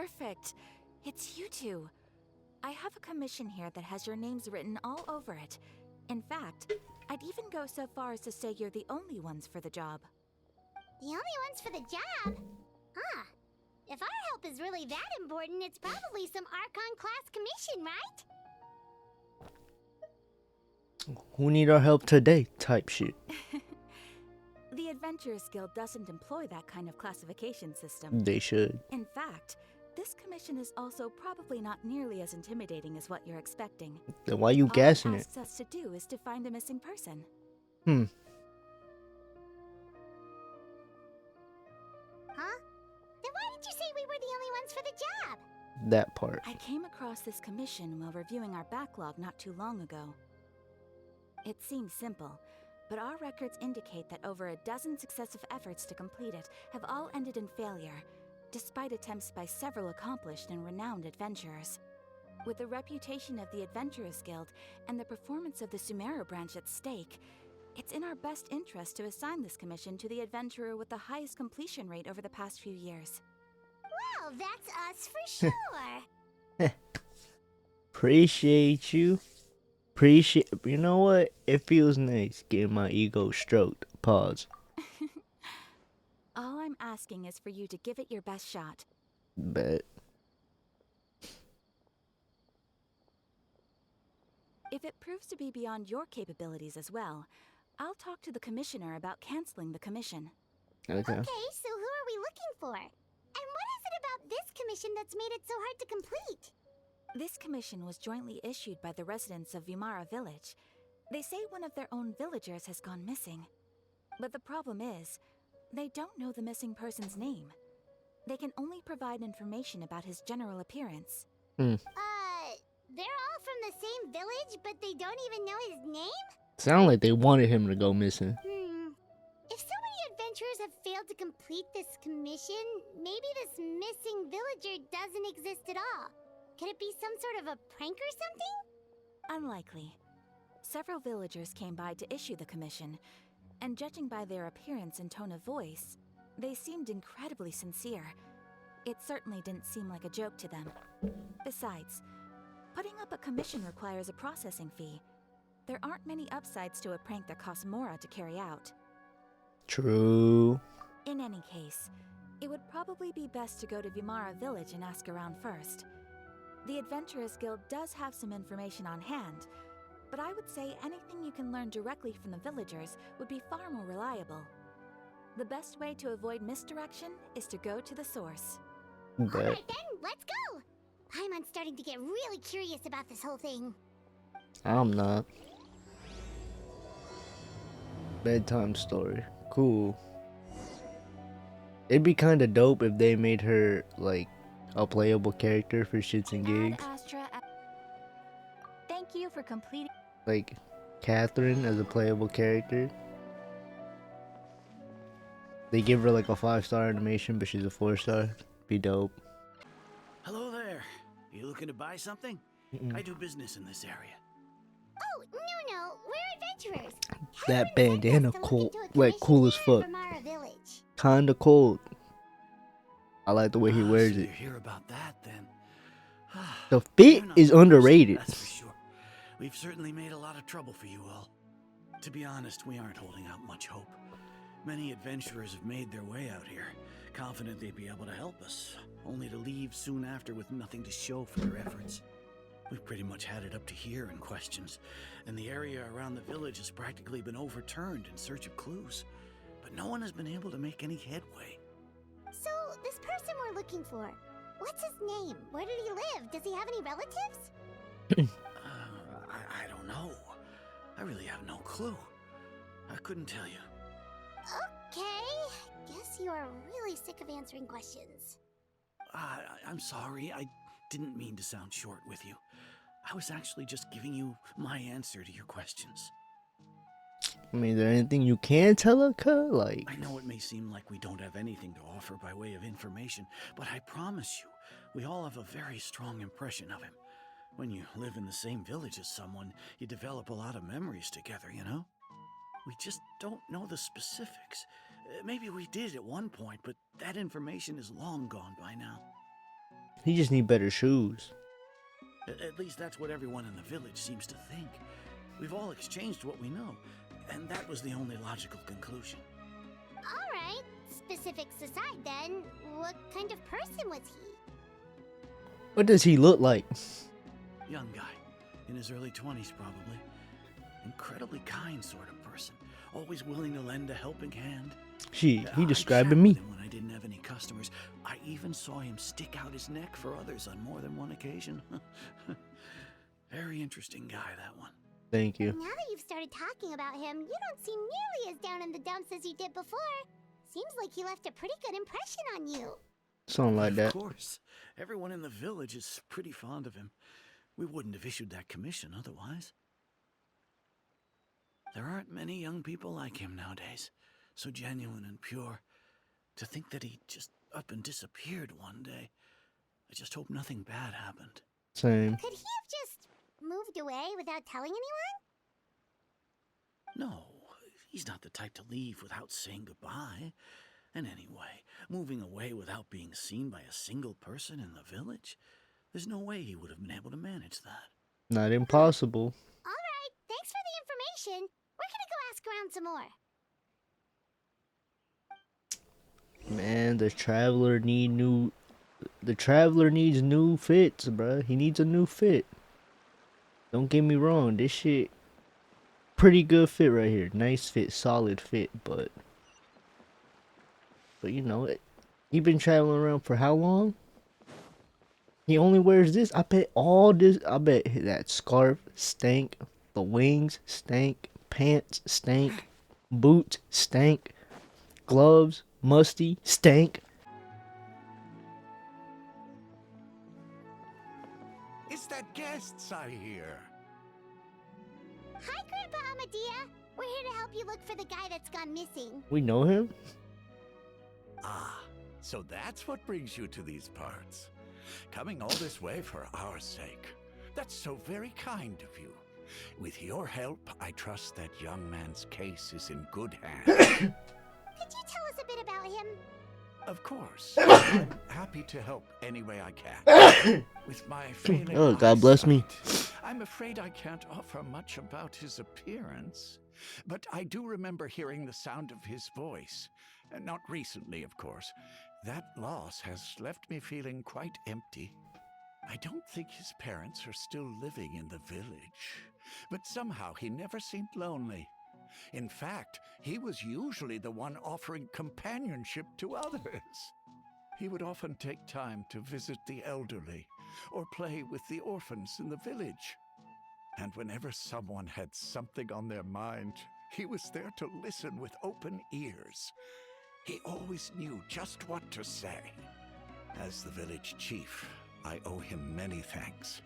Perfect. It's you two. I have a commission here that has your names written all over it. In fact, I'd even go so far as to say you're the only ones for the job. The only ones for the job? Huh. If our help is really that important, it's probably some Archon class commission, right? Who need our help today type shit. The Adventurers Guild doesn't employ that kind of classification system. They should. In fact, this commission is also probably not nearly as intimidating as what you're expecting. Then why you gassing All it it? asks us to do is to find a missing person. Hmm. Huh? Then why did you say we were the only ones for the job? That part. I came across this commission while reviewing our backlog not too long ago. It seems simple, but our records indicate that over a dozen successive efforts to complete it have all ended in failure, despite attempts by several accomplished and renowned adventurers. With the reputation of the Adventurers Guild and the performance of the Sumeru branch at stake, it's in our best interest to assign this commission to the adventurer with the highest completion rate over the past few years. Well, that's us for sure. Appreciate you. You know what? It feels nice getting my ego stroked. Pause. All I'm asking is for you to give it your best shot. Bet. If it proves to be beyond your capabilities as well, I'll talk to the commissioner about canceling the commission. Okay. Okay, so who are we looking for? And what is it about this commission that's made it so hard to complete? This commission was jointly issued by the residents of Vimara Village. They say one of their own villagers has gone missing. But the problem is, they don't know the missing person's name. They can only provide information about his general appearance. They're all from the same village, but they don't even know his name? Sound like they wanted him to go missing. If so many adventurers have failed to complete this commission, maybe this missing villager doesn't exist at all. Could it be some sort of a prank or something? Unlikely. Several villagers came by to issue the commission, and judging by their appearance and tone of voice, they seemed incredibly sincere. It certainly didn't seem like a joke to them. Besides, putting up a commission requires a processing fee. There aren't many upsides to a prank that costs Mora to carry out. True. In any case, it would probably be best to go to Vimara Village and ask around first. The Adventurers Guild does have some information on hand, but I would say anything you can learn directly from the villagers would be far more reliable. The best way to avoid misdirection is to go to the source. Bet. Alright then, let's go! I'm starting to get really curious about this whole thing. I'm not. Bedtime story. Cool. It'd be kind of dope if they made her like a playable character for shits and gigs. Thank you for completing. Like Catherine as a playable character. They give her like a 5-star animation, but she's a 4-star. Be dope. Hello there. You looking to buy something? I do business in this area. Oh, no, we're adventurers. That Catherine sent us bandana to look cool, into a like commission cool as here in fuck. Vimara Village. Kinda cold. I like the way he wears So it. you're here about that then. The fit You're not is the first, underrated. That's for sure. We've certainly made a lot of trouble for you all. To be honest, we aren't holding out much hope. Many adventurers have made their way out here, confident they'd be able to help us, only to leave soon after with nothing to show for their efforts. We've pretty much had it up to here in questions, and the area around the village has practically been overturned in search of clues. But no one has been able to make any headway. So, this person we're looking for, what's his name? Where did he live? Does he have any relatives? I don't know. I really have no clue. I couldn't tell you. Okay, guess you are really sick of answering questions. I'm sorry. I didn't mean to sound short with you. I was actually just giving you my answer to your questions. I mean, is there anything you can tell her, cuz? Like, I know it may seem like we don't have anything to offer by way of information, but I promise you, we all have a very strong impression of him. When you live in the same village as someone, you develop a lot of memories together, you know? We just don't know the specifics. Maybe we did at one point, but that information is long gone by now. He just need better shoes. At least that's what everyone in the village seems to think. We've all exchanged what we know, and that was the only logical conclusion. Alright, specifics aside then, what kind of person was he? What does he look like? Young guy, in his early 20s probably. Incredibly kind sort of person, always willing to lend a helping hand. He I describing chatted me. with him when I didn't have any customers. I even saw him stick out his neck for others on more than one occasion. Very interesting guy, that one. Thank you. Now that you've started talking about him, you don't seem nearly as down in the dumps as you did before. Seems like he left a pretty good impression on you. Something like that. Of course. Everyone in the village is pretty fond of him. We wouldn't have issued that commission otherwise. There aren't many young people like him nowadays. So genuine and pure. To think that he just up and disappeared one day. I just hope nothing bad happened. Same. Could he have just moved away without telling anyone? No, he's not the type to leave without saying goodbye. And anyway, moving away without being seen by a single person in the village, there's no way he would have been able to manage that. Not impossible. Alright, thanks for the information. We're gonna go ask around some more. Man, the traveler needs new fits, bruh. He needs a new fit. Don't get me wrong, this shit pretty good fit right here. Nice fit, solid fit, but you know it. He been traveling around for how long? He only wears this. I bet that scarf stank, the wings stank, pants stank, boots stank, gloves musty, stank. Is that guests I hear? Hi, Grandpa Amadea. We're here to help you look for the guy that's gone missing. We know him? Ah, so that's what brings you to these parts. Coming all this way for our sake. That's so very kind of you. With your help, I trust that young man's case is in good hands. Could you tell us a bit about him? Of course. I'm happy to help any way I can. With my failing Oh, God bless me. eyesight, I'm afraid I can't offer much about his appearance. But I do remember hearing the sound of his voice. Not recently, of course. That loss has left me feeling quite empty. I don't think his parents are still living in the village. But somehow he never seemed lonely. In fact, he was usually the one offering companionship to others. He would often take time to visit the elderly or play with the orphans in the village. And whenever someone had something on their mind, he was there to listen with open ears. He always knew just what to say. As the village chief, I owe him many thanks.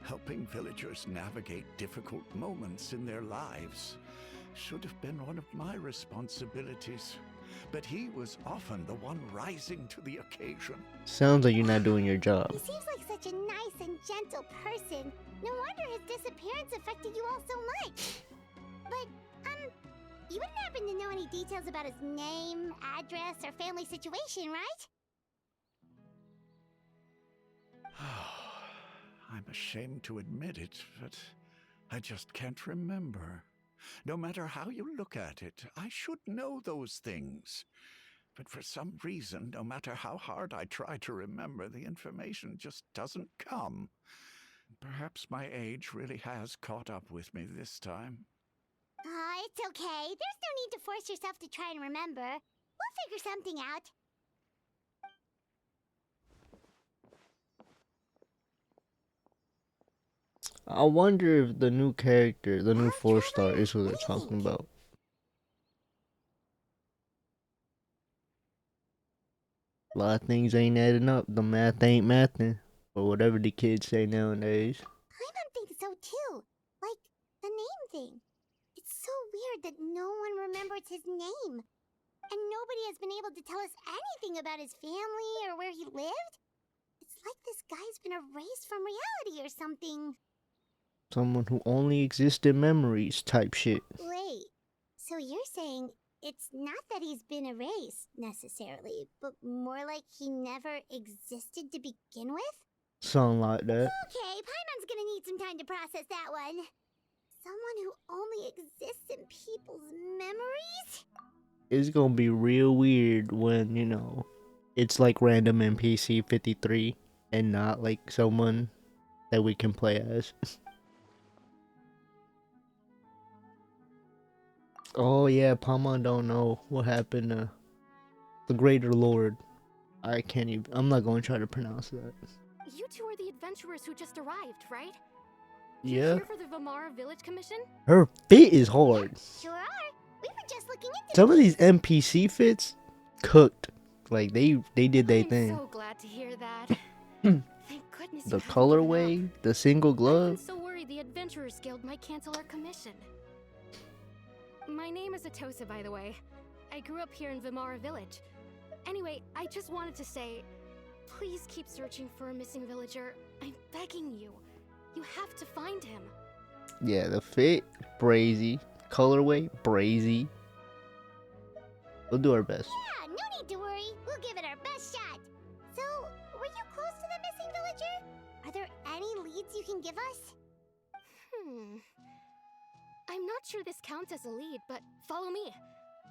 Helping villagers navigate difficult moments in their lives should have been one of my responsibilities, but he was often the one rising to the occasion. Sounds like you're not doing your job. He seems like such a nice and gentle person. No wonder his disappearance affected you all so much. But, you wouldn't happen to know any details about his name, address, or family situation, right? I'm ashamed to admit it, but I just can't remember. No matter how you look at it, I should know those things. But for some reason, no matter how hard I try to remember, the information just doesn't come. Perhaps my age really has caught up with me this time. It's okay. There's no need to force yourself to try and remember. We'll figure something out. I wonder if the new character, the new 4-star, is who they're talking about. A lot of things ain't adding up. The math ain't mathing. Or whatever the kids say nowadays. Paimon thinks so too. Like, the name thing. It's so weird that no one remembers his name. And nobody has been able to tell us anything about his family or where he lived. It's like this guy's been erased from reality or something. Someone who only exists in memories type shit. Wait, so you're saying It's not that he's been erased, necessarily, but more like he never existed to begin with? Something like that. Okay, Paimon's gonna need some time to process that one. Someone who only exists in people's memories? It's gonna be real weird when, you know, it's like random NPC 53 and not like someone that we can play as. Oh yeah, Paimon don't know what happened to the Greater Lord. I can't even, I'm not gonna try to pronounce that. You two are the adventurers who just arrived, right? Yeah. You're here for the Vamara Village Commission? Her fit is hard. Sure are. We were just looking into Some of these NPC fits cooked. Like they did their I'm thing. so glad to hear that. Thank goodness The you haven't given up. colorway, the single I've glove. been so worried the Adventurers Guild might cancel our commission. My name is Atosa, by the way. I grew up here in Vamara Village. Anyway, I just wanted to say, please keep searching for a missing villager. I'm begging you. You have to find him. Yeah, the fit, brazy. Colorway, brazy. We'll do our best. Yeah, no need to worry. We'll give it our best shot. So, were you close to the missing villager? Are there any leads you can give us? I'm not sure this counts as a lead, but follow me.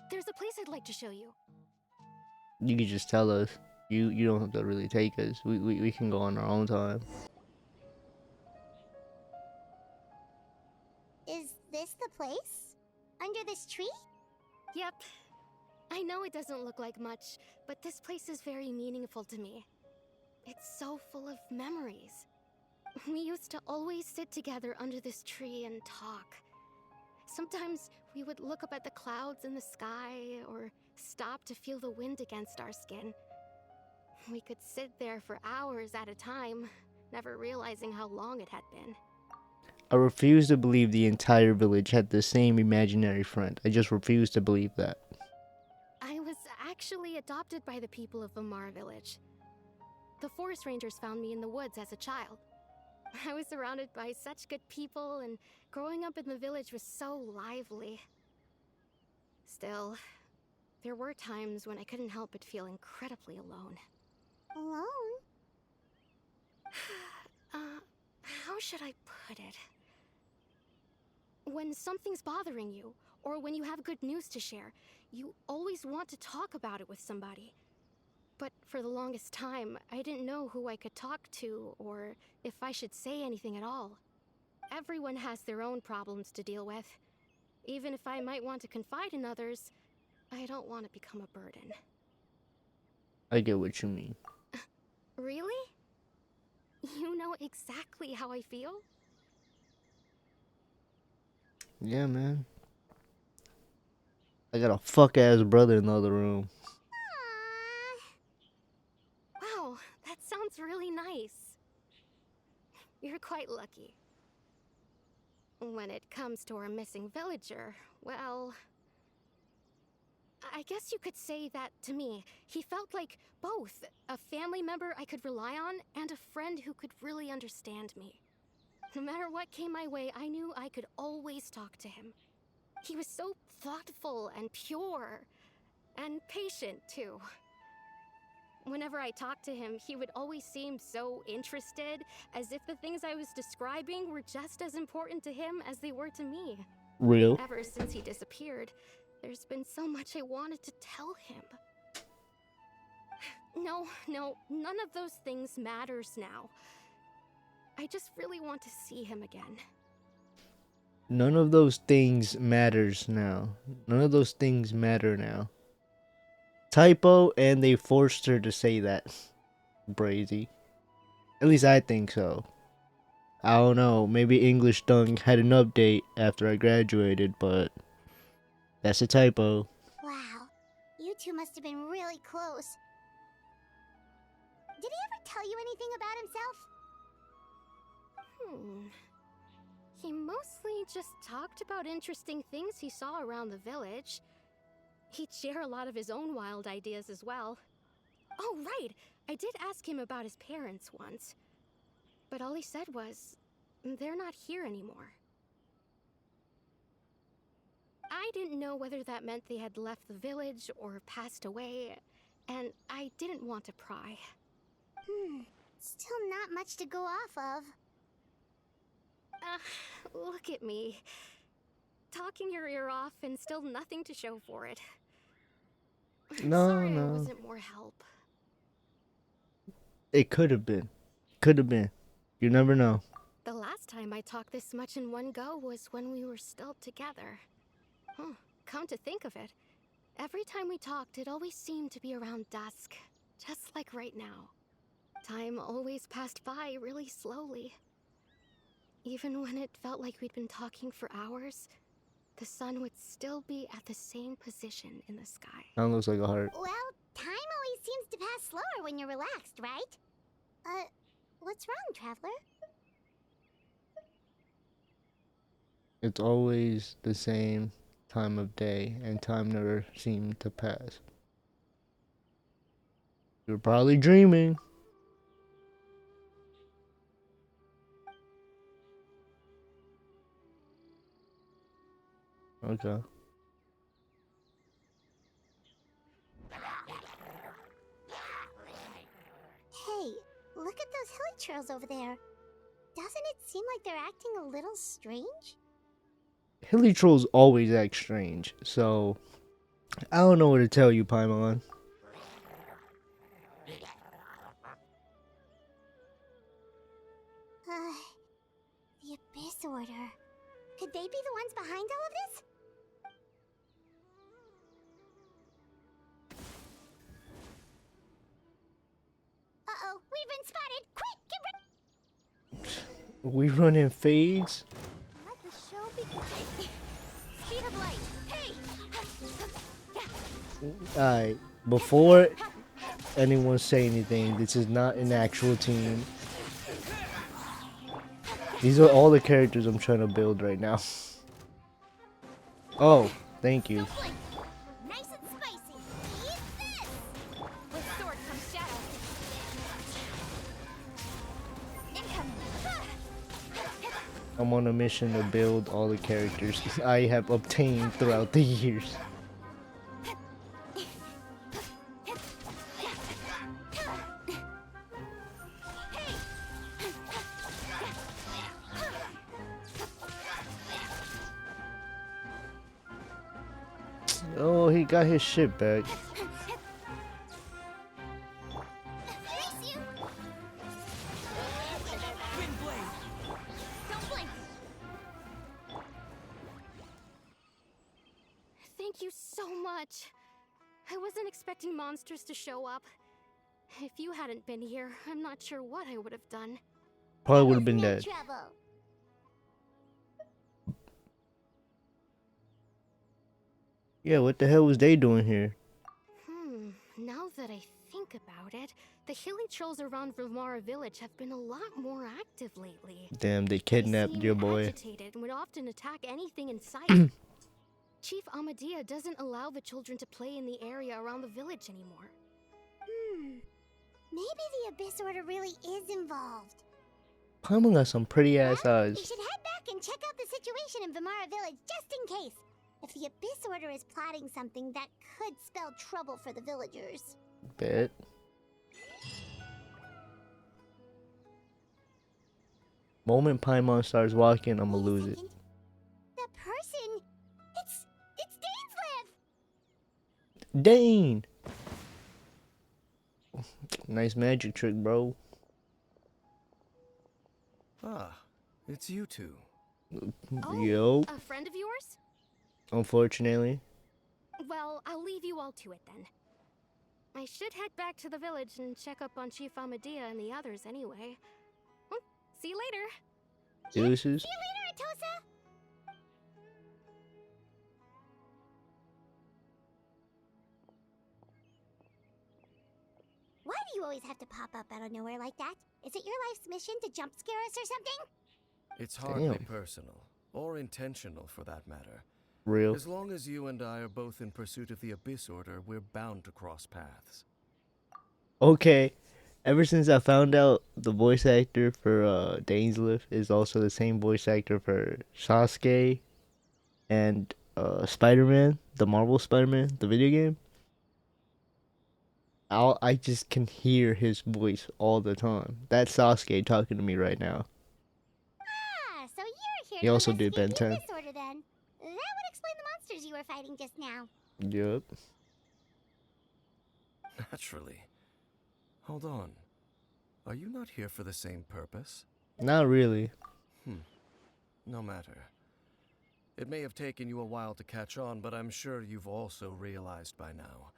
There's a place I'd like to show you. You can just tell us. You don't have to really take us. We can go on our own time. Is this the place? Under this tree? Yep. I know it doesn't look like much, but this place is very meaningful to me. It's so full of memories. We used to always sit together under this tree and talk. Sometimes we would look up at the clouds in the sky or stop to feel the wind against our skin. We could sit there for hours at a time, never realizing how long it had been. I refuse to believe the entire village had the same imaginary friend. I just refuse to believe that. I was actually adopted by the people of Vamara Village. The forest rangers found me in the woods as a child. I was surrounded by such good people, and growing up in the village was so lively. Still, there were times when I couldn't help but feel incredibly alone. Alone? How should I put it? When something's bothering you, or when you have good news to share, you always want to talk about it with somebody. But for the longest time, I didn't know who I could talk to, or if I should say anything at all. Everyone has their own problems to deal with. Even if I might want to confide in others, I don't want to become a burden. I get what you mean. Really? You know exactly how I feel? Yeah, man. I got a fuck ass brother in the other room. Wow, that sounds really nice. You're quite lucky. When it comes to our missing villager, well, I guess you could say that to me. He felt like both a family member I could rely on and a friend who could really understand me. No matter what came my way, I knew I could always talk to him. He was so thoughtful and pure, and patient too. Whenever I talked to him, he would always seem so interested, as if the things I was describing were just as important to him as they were to me. Real. Ever since he disappeared, there's been so much I wanted to tell him. No, none of those things matters now. I just really want to see him again. None of those things matters now. None of those things matter now. Typo, and they forced her to say that. Brazy. At least I think so. I don't know. Maybe English Dunk had an update after I graduated, but that's a typo. Wow, you two must have been really close. Did he ever tell you anything about himself? He mostly just talked about interesting things he saw around the village. He'd share a lot of his own wild ideas as well. Oh, right! I did ask him about his parents once. But all he said was, they're not here anymore. I didn't know whether that meant they had left the village or passed away, and I didn't want to pry. Still not much to go off of. Look at me. Talking your ear off and still nothing to show for it. No, Sorry I no. wasn't more help. It could have been. Could have been. You never know. The last time I talked this much in one go was when we were still together. Come to think of it, every time we talked, it always seemed to be around dusk, just like right now. Time always passed by really slowly. Even when it felt like we'd been talking for hours, the sun would still be at the same position in the sky. That looks like a heart. Well, time always seems to pass slower when you're relaxed, right? What's wrong, Traveler? It's always the same time of day, and time never seemed to pass. You're probably dreaming. Okay. Hey, look at those hilly trails over there. Doesn't it seem like they're acting a little strange? Hilly trolls always act strange, so I don't know what to tell you, Paimon. The Abyss Order. Could they be the ones behind all of this? Uh-oh, we've been spotted! Quick, get ready! We run in fades. Let the show begin. Speed of light. Hey! Alright, before anyone say anything, this is not an actual team. These are all the characters I'm trying to build right now. Oh, thank you. Nice and spicy. Eat this! With sword comes shadow. Incoming. I'm on a mission to build all the characters I have obtained throughout the years. Oh, he got his shit back. Face you. Wind blade! Don't blink. Thank you so much. I wasn't expecting monsters to show up. If you hadn't been here, I'm not sure what I would have done. Probably would have been No dead. trouble. Yeah, what the hell was they doing here? Now that I think about it, the hilly trolls around Vilmara village have been a lot more active lately. Damn, they They kidnapped seem your boy. agitated and would often attack anything in sight. Chief Amadea doesn't allow the children to play in the area around the village anymore. Maybe the Abyss Order really is involved. Paimon got some pretty ass We eyes. should head back and check out the situation in Vimara village just in case. If the Abyss Order is plotting something that could spell trouble for the villagers. Bet. Moment Paimon starts walking, I'ma Wait a lose it. second. The person, it's Dainslev. Dane! Nice magic trick, bro. Ah, it's you two. Oh, Yo. a friend of yours? Unfortunately. Well, I'll leave you all to it then. I should head back to the village and check up on Chief Amadea and the others anyway. Well, see you later. Deuces. See you later, Atosa. Why do you always have to pop up out of nowhere like that? Is it your life's mission to jump scare us or something? It's hardly Damn. personal, or intentional for that matter. Real. As long as you and I are both in pursuit of the Abyss Order, we're bound to cross paths. Okay. Ever since I found out the voice actor for Dainsleif is also the same voice actor for Sasuke and Spider-Man, the Marvel Spider-Man, the video game. I just can hear his voice all the time. That's Sasuke talking to me right now. Ah, so you're here He to also did investigate the Bedtime. Abyss Order then. That would explain the monsters you were fighting just now. Yup. Naturally. Hold on. Are you not here for the same purpose? Not really. No matter. It may have taken you a while to catch on, but I'm sure you've also realized by now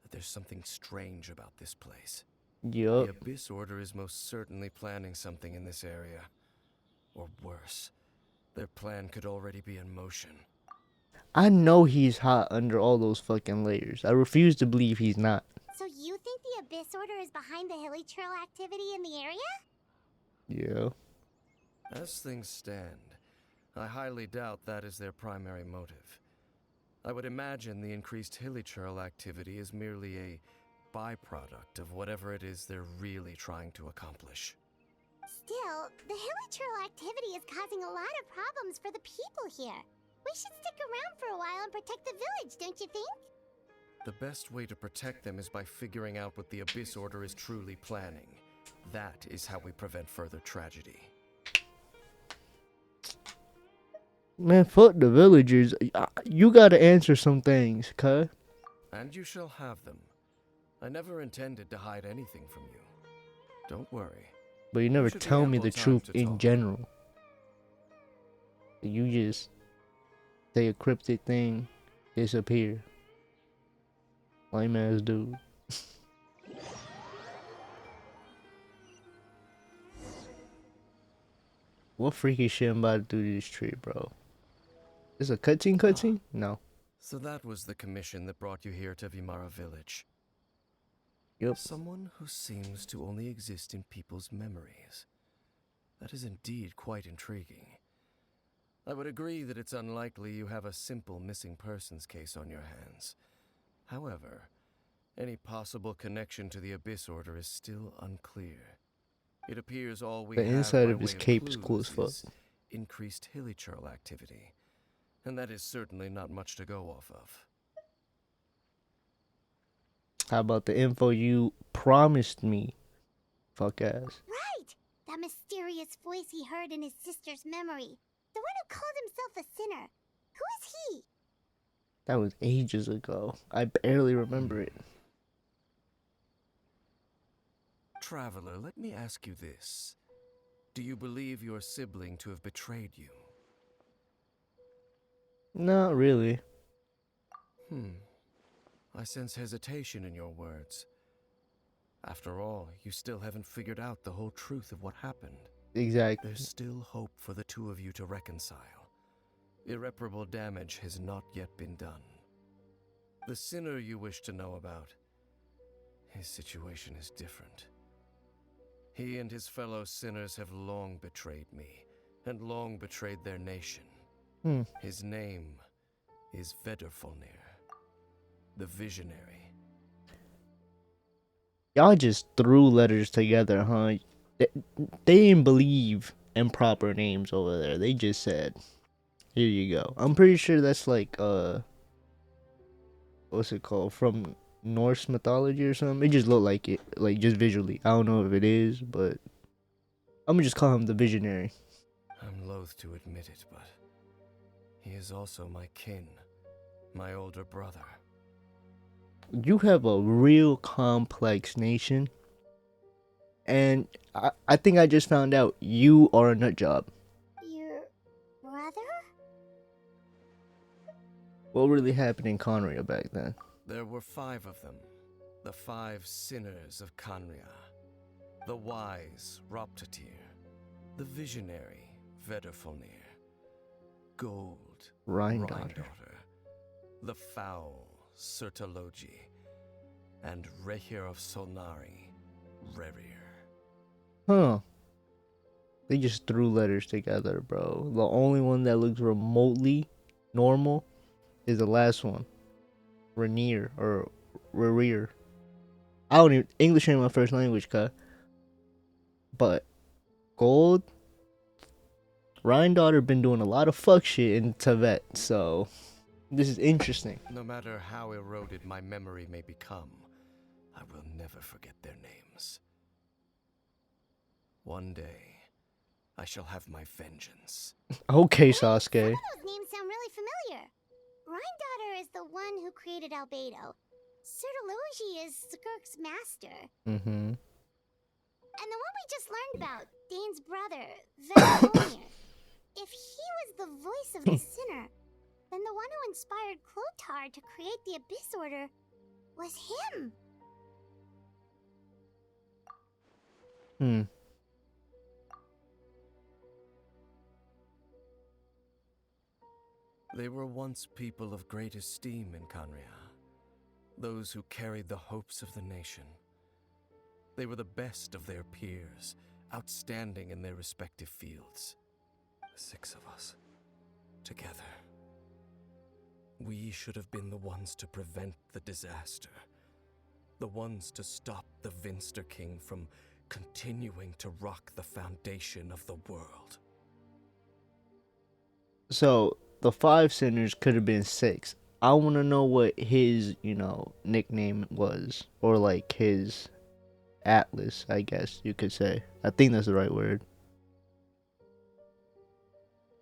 that there's something strange about this place. Yup. The Abyss Order is most certainly planning something in this area. Or worse, their plan could already be in motion. I know he's hot under all those fucking layers. I refuse to believe he's not. So you think the Abyss Order is behind the hilly trail activity in the area? Yeah. As things stand, I highly doubt that is their primary motive. I would imagine the increased hilichurl activity is merely a byproduct of whatever it is they're really trying to accomplish. Still, the hilichurl activity is causing a lot of problems for the people here. We should stick around for a while and protect the village, don't you think? The best way to protect them is by figuring out what the Abyss Order is truly planning. That is how we prevent further tragedy. Man, fuck the villagers. You gotta answer some things, cuz. And you shall have them. I never intended to hide anything from you. Don't worry. But you never should be tell me ample the time truth to in talk. general. You just say a cryptic thing, disappear. Lame ass dude. What freaky shit I'm about to do to this tree, bro? Is a cutscene? No. So that was the commission that brought you here to Vimara village. Yep. Someone who seems to only exist in people's memories. That is indeed quite intriguing. I would agree that it's unlikely you have a simple missing persons case on your hands. However, any possible connection to the Abyss Order is still unclear. It appears all we The have inside by of his way cape is cool clues as fuck. is increased hilichurl activity. And that is certainly not much to go off of. How about the info you promised me? Fuck ass. Right! That mysterious voice he heard in his sister's memory. The one who called himself a sinner. Who is he? That was ages ago. I barely remember it. Traveler, let me ask you this. Do you believe your sibling to have betrayed you? Not really. I sense hesitation in your words. After all, you still haven't figured out the whole truth of what happened. Exactly. There's still hope for the two of you to reconcile. Irreparable damage has not yet been done. The sinner you wish to know about, his situation is different. He and his fellow sinners have long betrayed me, and long betrayed their nation. His name is Vedderfolnir, the Visionary. Y'all just threw letters together, huh? They didn't believe in proper names over there. They just said, here you go. I'm pretty sure that's like, what's it called? From Norse mythology or something? It just looked like it, like just visually. I don't know if it is, but I'm gonna just call him the Visionary. I'm loath to admit it, but he is also my kin, my older brother. You have a real complex nation. And I think I just found out you are a nut job. Your brother? What really happened in Conria back then? There were 5 of them, the 5 sinners of Conria. The wise Roptatir, the visionary Vedderfolnir, Gold Rhindaughter. the foul Sertologi, and Rehir of Solnari, Rerir. Huh. They just threw letters together, bro. The only one that looks remotely normal is the last one. Rainier or Rerir. I don't even, English ain't my first language, cut. But Gold, Rhindaughter been doing a lot of fuck shit in Tibet, so This is interesting. No matter how eroded my memory may become, I will never forget their names. One day, I shall have my vengeance. Okay, Some Sasuke. of those names sound really familiar. Rhine is the one who created Albedo. Sertology is Skirk's master. Mm-hmm. And the one we just learned about, Dane's brother, Venomir. If he was the voice of the sinner, then the one who inspired Clotar to create the Abyss Order was him. Hmm. They were once people of great esteem in Canria, those who carried the hopes of the nation. They were the best of their peers, outstanding in their respective fields. The 6 of us, together. We should have been the ones to prevent the disaster. The ones to stop the Vinster King from continuing to rock the foundation of the world. So the 5 sinners could have been 6. I want to know what his, nickname was, or like his atlas, I guess you could say. I think that's the right word.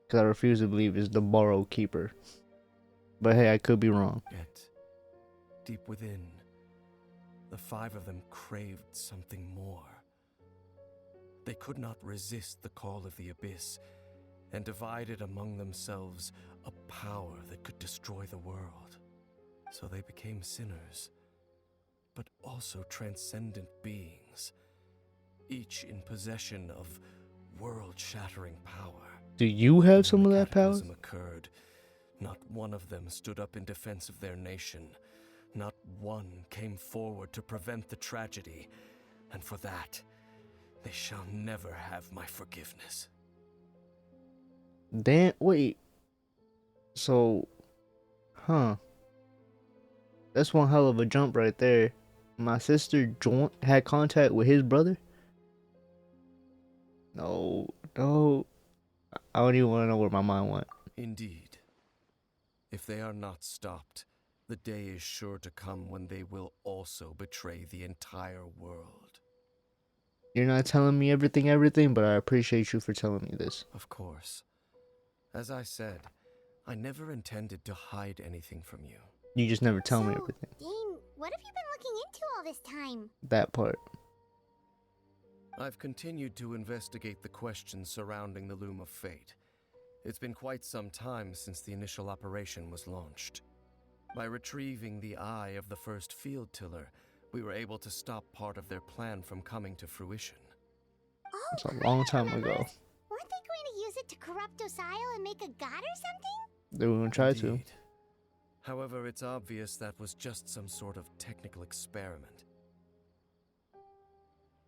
Because I refuse to believe it's the Borrow Keeper. But hey, I could be wrong. Yet, deep within, the 5 of them craved something more. They could not resist the call of the Abyss, and divided among themselves a power that could destroy the world. So they became sinners, but also transcendent beings, each in possession of world-shattering power. Do you have some of When the that power? cataclysm occurred, not one of them stood up in defense of their nation. Not one came forward to prevent the tragedy, and for that, they shall never have my forgiveness. Damn, wait. So, that's one hell of a jump right there. My sister had contact with his brother? No. I don't even want to know where my mind went. Indeed. If they are not stopped, the day is sure to come when they will also betray the entire world. You're not telling me everything, but I appreciate you for telling me this. Of course. As I said, I never intended to hide anything from you. You just never tell me everything. Dane, what have you been looking into all this time? That part. I've continued to investigate the questions surrounding the Loom of Fate. It's been quite some time since the initial operation was launched. By retrieving the eye of the first field tiller, we were able to stop part of their plan from coming to fruition. Oh, It's a long time ago. Weren't they going to use it to corrupt Osial and make a god or something? They were gonna try to. Indeed. However, it's obvious that was just some sort of technical experiment.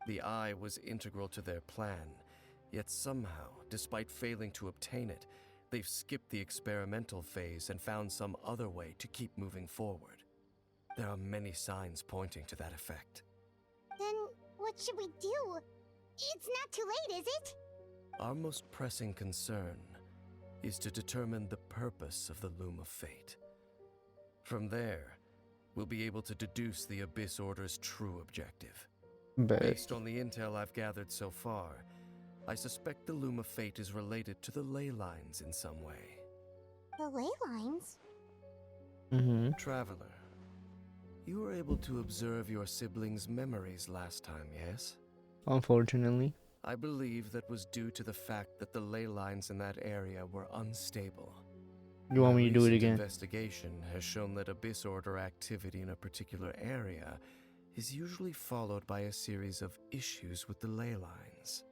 The eye was integral to their plan, yet somehow, despite failing to obtain it, they've skipped the experimental phase and found some other way to keep moving forward. There are many signs pointing to that effect. Then what should we do? It's not too late, is it? Our most pressing concern is to determine the purpose of the Loom of Fate. From there, we'll be able to deduce the Abyss Order's true objective. Bet. Based on the intel I've gathered so far, I suspect the Loom of Fate is related to the ley lines in some way. The ley lines? Mm-hmm. Traveler, you were able to observe your siblings' memories last time, yes? Unfortunately. I believe that was due to the fact that the ley lines in that area were unstable. You want My me to do it recent again? Investigation has shown that Abyss Order activity in a particular area is usually followed by a series of issues with the ley lines.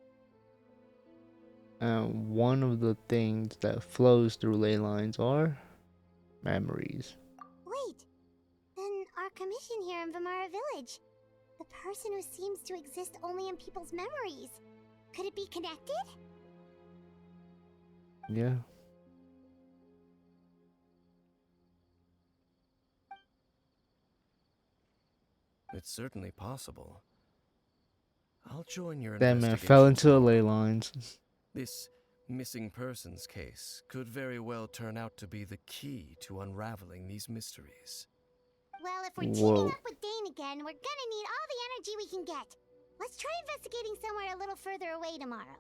One of the things that flows through ley lines are memories. Wait, then our commission here in Vimara Village. The person who seems to exist only in people's memories. Could it be connected? Yeah. It's certainly possible. I'll join your That man investigation fell into the tomorrow. ley lines. This missing persons case could very well turn out to be the key to unraveling these mysteries. Well, if we're Whoa. teaming up with Dane again, we're gonna need all the energy we can get. Let's try investigating somewhere a little further away tomorrow.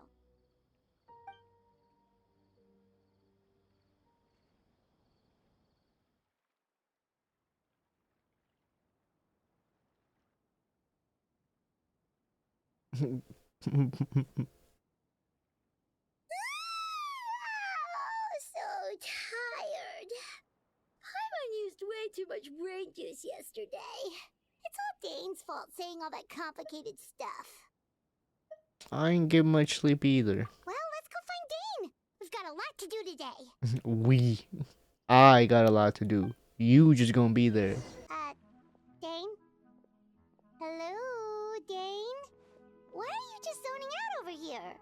So tired. Paimon used way too much brain juice yesterday. It's all Dane's fault saying all that complicated stuff. I ain't get much sleep either. Well, let's go find Dane. We've got a lot to do today. I got a lot to do. You just gonna be there. Dane? Hello, Dane? Why are you just zoning out over here?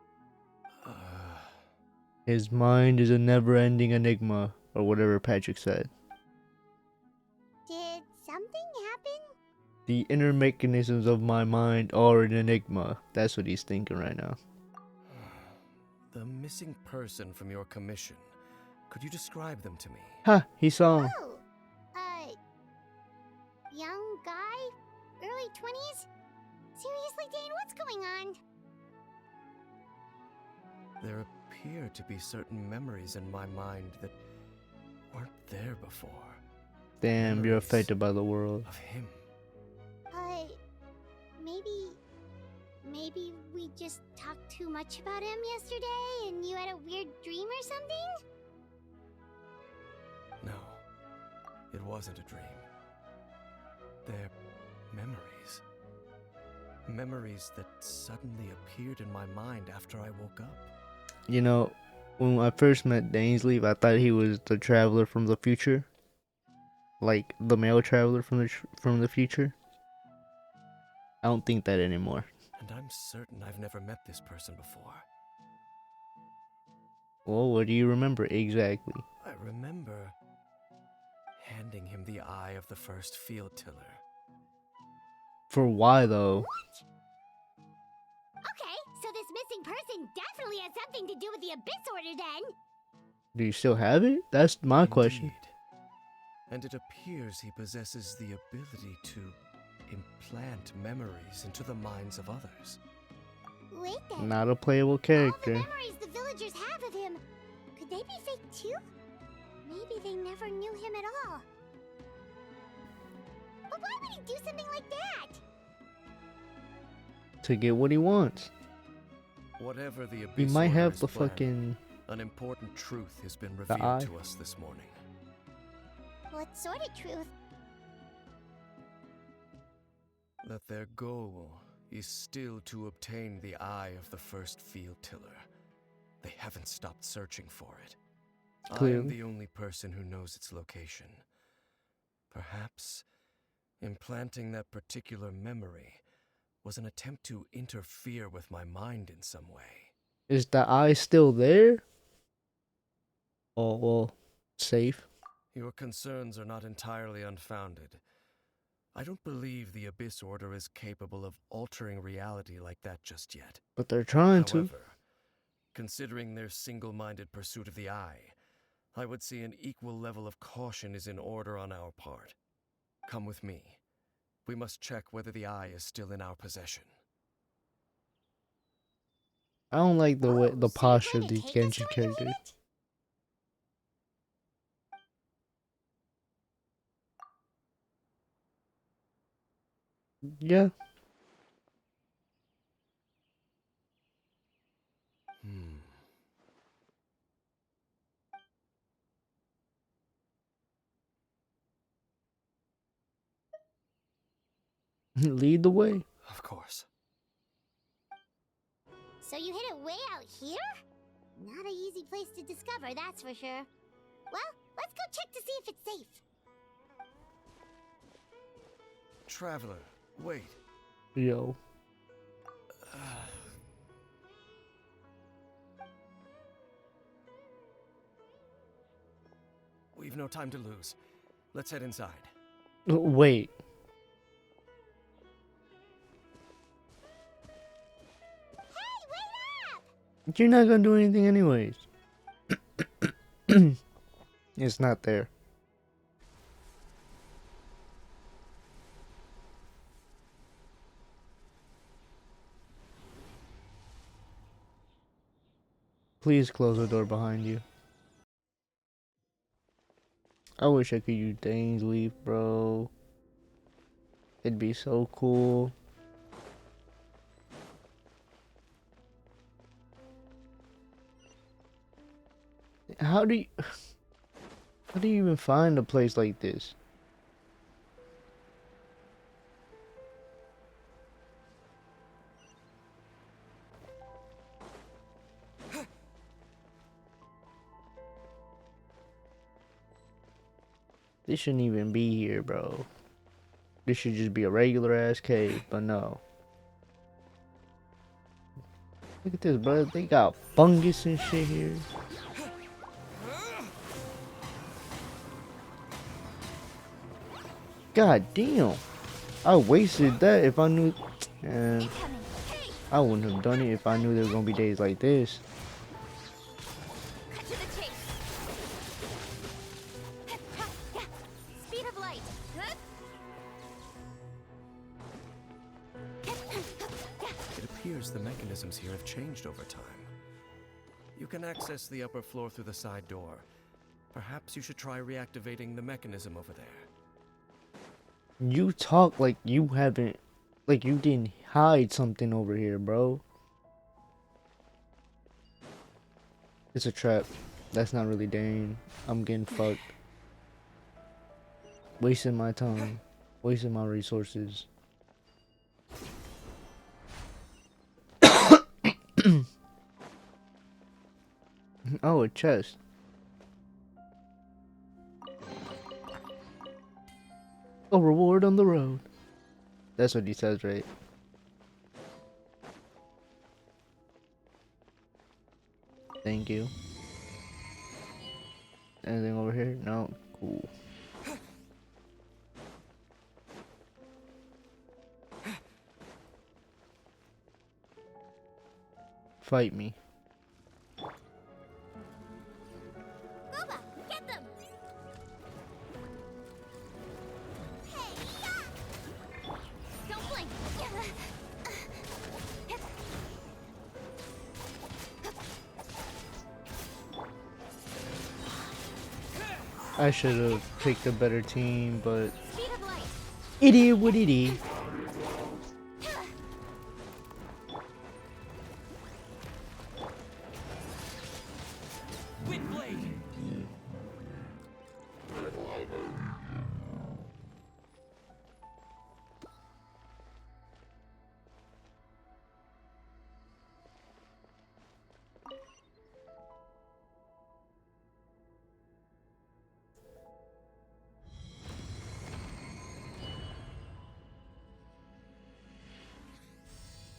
His mind is a never-ending enigma, or whatever Patrick said. Did something happen? The inner mechanisms of my mind are an enigma. That's what he's thinking right now. The missing person from your commission. Could you describe them to me? Ha! He saw him. Oh, young guy? Early 20s? Seriously, Dane, what's going on? There appear to be certain memories in my mind that weren't there before. Damn, you're Memories affected by the world. of him. Maybe we just talked too much about him yesterday and you had a weird dream or something? No, it wasn't a dream. They're memories. Memories that suddenly appeared in my mind after I woke up. You know, when I first met Dainsleif, I thought he was the traveler from the future. Like, the male traveler from the future. I don't think that anymore. And I'm certain I've never met this person before. Well, what do you remember exactly? I remember handing him the eye of the first field tiller. For why, though? Okay, so this missing person definitely has something to do with the Abyss Order then. Do you still have it? That's my question. Indeed. And it appears he possesses the ability to implant memories into the minds of others. Wait then. Not a playable All the character. memories the villagers have of him, could they be fake too? Maybe they never knew him at all. But why would he do something like that? To get what he wants. Whatever the Abyss He might Order have is the planning, fucking... an important truth has been eye. revealed to us this morning. What sort of truth? That their goal is still to obtain the eye of the first field tiller. They haven't stopped searching for it. I am Clearly. the only person who knows its location. Perhaps implanting that particular memory was an attempt to interfere with my mind in some way. Is the eye still there? Oh, well, safe. Your concerns are not entirely unfounded. I don't believe the Abyss Order is capable of altering reality like that just yet. But they're trying However, considering their single-minded pursuit of the eye, I would say an equal level of caution is in order on our part. Come with me. We must check whether the eye is still in our possession. I don't like the way, Oh, the so you're posture of going to these take us Genshin to Reunited? characters. Yeah. Lead the way. Of course. So you hid it way out here? Not an easy place to discover, that's for sure. Well, let's go check to see if it's safe. Traveler, wait. Yo. We've no time to lose. Let's head inside. Wait. Hey, wait up! You're not gonna do anything anyways. It's not there. Please close the door behind you. I wish I could use Dane's Leaf, bro. It'd be so cool. How do you even find a place like this? This shouldn't even be here, bro. This should just be a regular ass cave, but no. Look at this, bro. They got fungus and shit here. God damn. I wasted that if I knew. And I wouldn't have done it if I knew there were gonna be days like this. Cut to the chase. Speed of light. It appears the mechanisms here have changed over time. You can access the upper floor through the side door. Perhaps you should try reactivating the mechanism over there. You talk like you haven't. Like you didn't hide something over here, bro. It's a trap. That's not really Dane. I'm getting fucked. Wasting my time. Wasting my resources. Oh, a chest. A reward on the road. That's what he says, right? Thank you. Anything over here? No? Cool. Fight me. Boba, get them! Don't blink! I should have picked a better team, but Speed of light! it is what it is.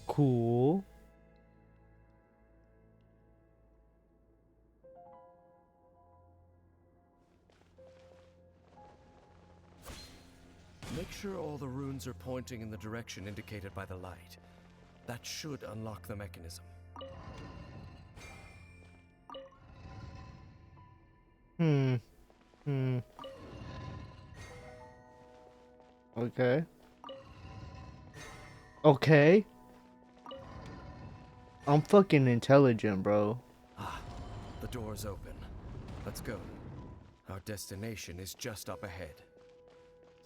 Cool. Make sure all the runes are pointing in the direction indicated by the light. That should unlock the mechanism. Okay. Okay. I'm fucking intelligent, bro. Ah, the door's open. Let's go. Our destination is just up ahead.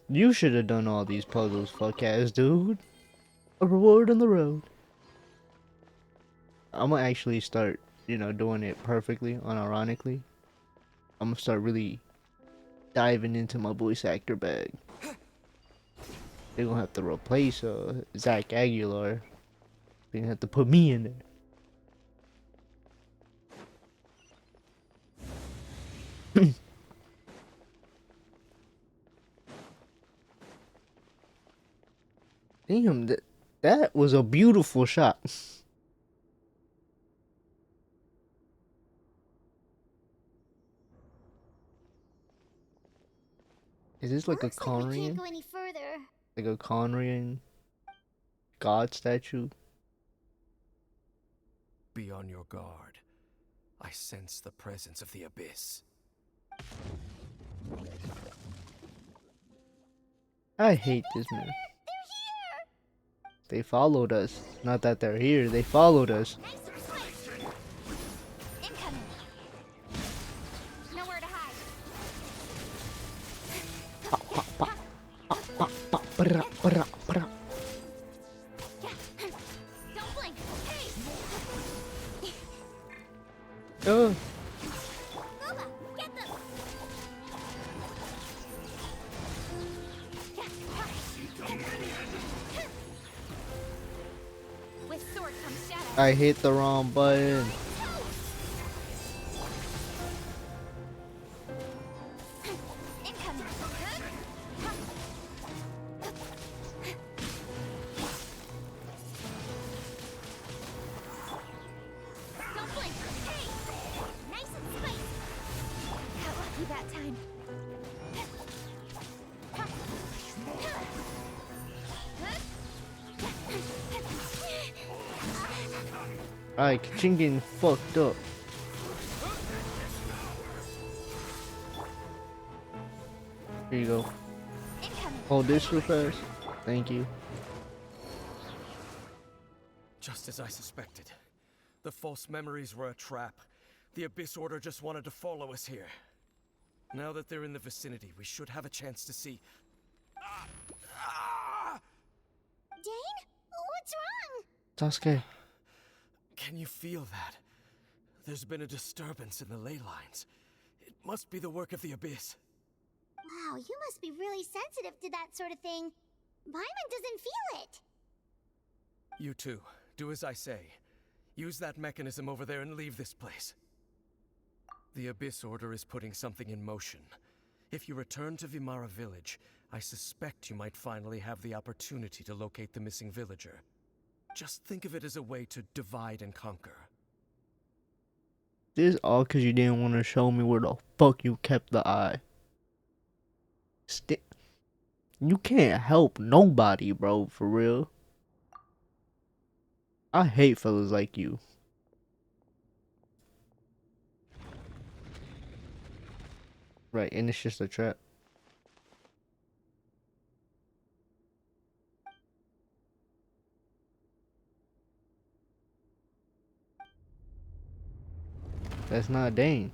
You should have done all these puzzles, fuck ass dude. A reward on the road. I'm gonna actually start, doing it perfectly, unironically. I'm gonna start really diving into my voice actor bag. They're gonna have to replace Zach Aguilar. They're gonna have to put me in there. Damn, that was a beautiful shot. Is this like Looks a like we can't Conrian? go any further. Like a Conrian god statue? be on your guard. I sense the presence of the Abyss. I hate this man. They followed us. Not that they're here, they followed us. Incoming. Nowhere to hide. Bra, bra, bra. Don't blink. Hey. Oh. Booba, get them. With sword comes shadow. I hit the wrong button. Incoming. Don't blink. Hey. Nice and spicy. Got lucky that time. Alright, Kachin getting fucked up. Here you go. Incoming. Hold this real fast. Thank you. Just as I suspected. The false memories were a trap. The Abyss Order just wanted to follow us here. Now that they're in the vicinity, we should have a chance to see. Dane? What's wrong? Sasuke. Can you feel that? There's been a disturbance in the ley lines. It must be the work of the Abyss. Wow, you must be really sensitive to that sort of thing. Paimon doesn't feel it. You too. Do as I say. Use that mechanism over there and leave this place. The Abyss Order is putting something in motion. If you return to Vimara Village, I suspect you might finally have the opportunity to locate the missing villager. Just think of it as a way to divide and conquer. This all because you didn't want to show me where the fuck you kept the eye. You can't help nobody, bro, for real. I hate fellas like you. Right, and it's just a trap. That's not Dane.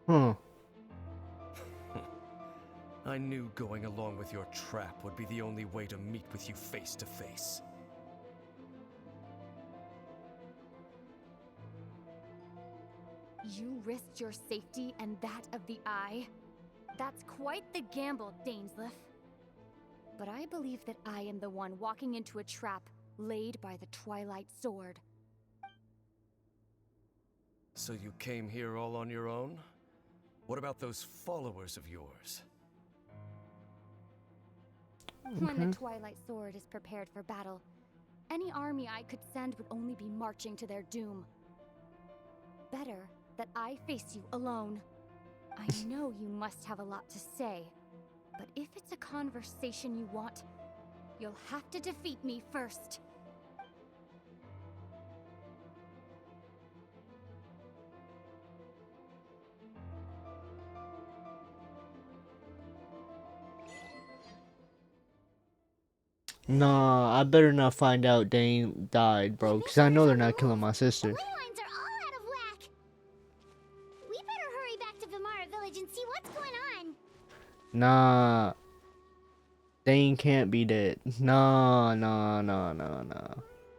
Huh. I knew going along with your trap would be the only way to meet with you face to face. You risked your safety and that of the Eye? That's quite the gamble, Dainsleif. But I believe that I am the one walking into a trap laid by the Twilight Sword. So you came here all on your own? What about those followers of yours? When the Twilight Sword is prepared for battle, any army I could send would only be marching to their doom. Better that I face you alone. I know you must have a lot to say, but if it's a conversation you want, you'll have to defeat me first. Nah, I better not find out Dane died, bro, because I know they're not killing my sister. The ley lines are all out of whack. We better hurry back to Vimara Village and see what's going on. Nah. Dane can't be dead. Nah, nah, nah, nah, nah.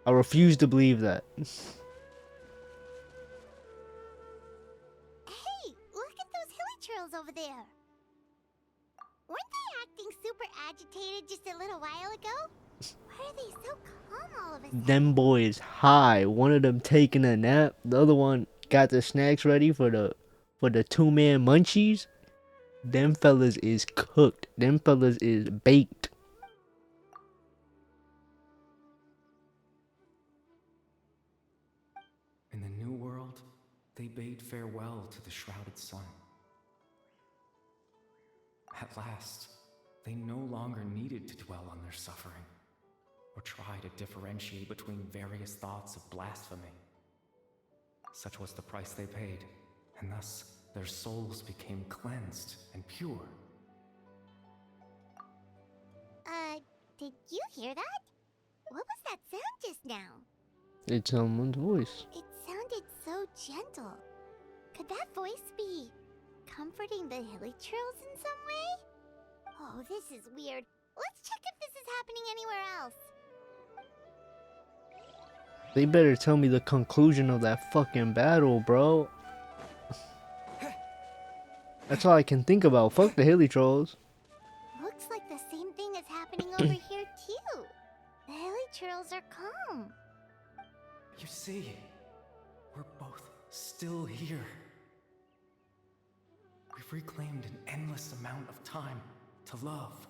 I refuse to believe that. Hey, Trails over there? Weren't they acting super agitated just a little while ago? Why are they so calm all of a sudden? Them boys high. One of them taking a nap. The other one got the snacks ready for the 2-man munchies. Them fellas is cooked. Them fellas is baked. In the new world, they bade farewell to the shrouded sun. At last, they no longer needed to dwell on their suffering, or try to differentiate between various thoughts of blasphemy. Such was the price they paid, and thus their souls became cleansed and pure. Did you hear that? What was that sound just now? It's someone's voice. It sounded so gentle. Could that voice be comforting the Hilichurls in some way? Oh, this is weird. Let's check if this is happening anywhere else. They better tell me the conclusion of that fucking battle, bro. That's all I can think about. Fuck the hilly trolls. Looks like the same thing is happening over here too. The Hilichurls are calm. You see, we're both still here. We've reclaimed an endless amount of time to love.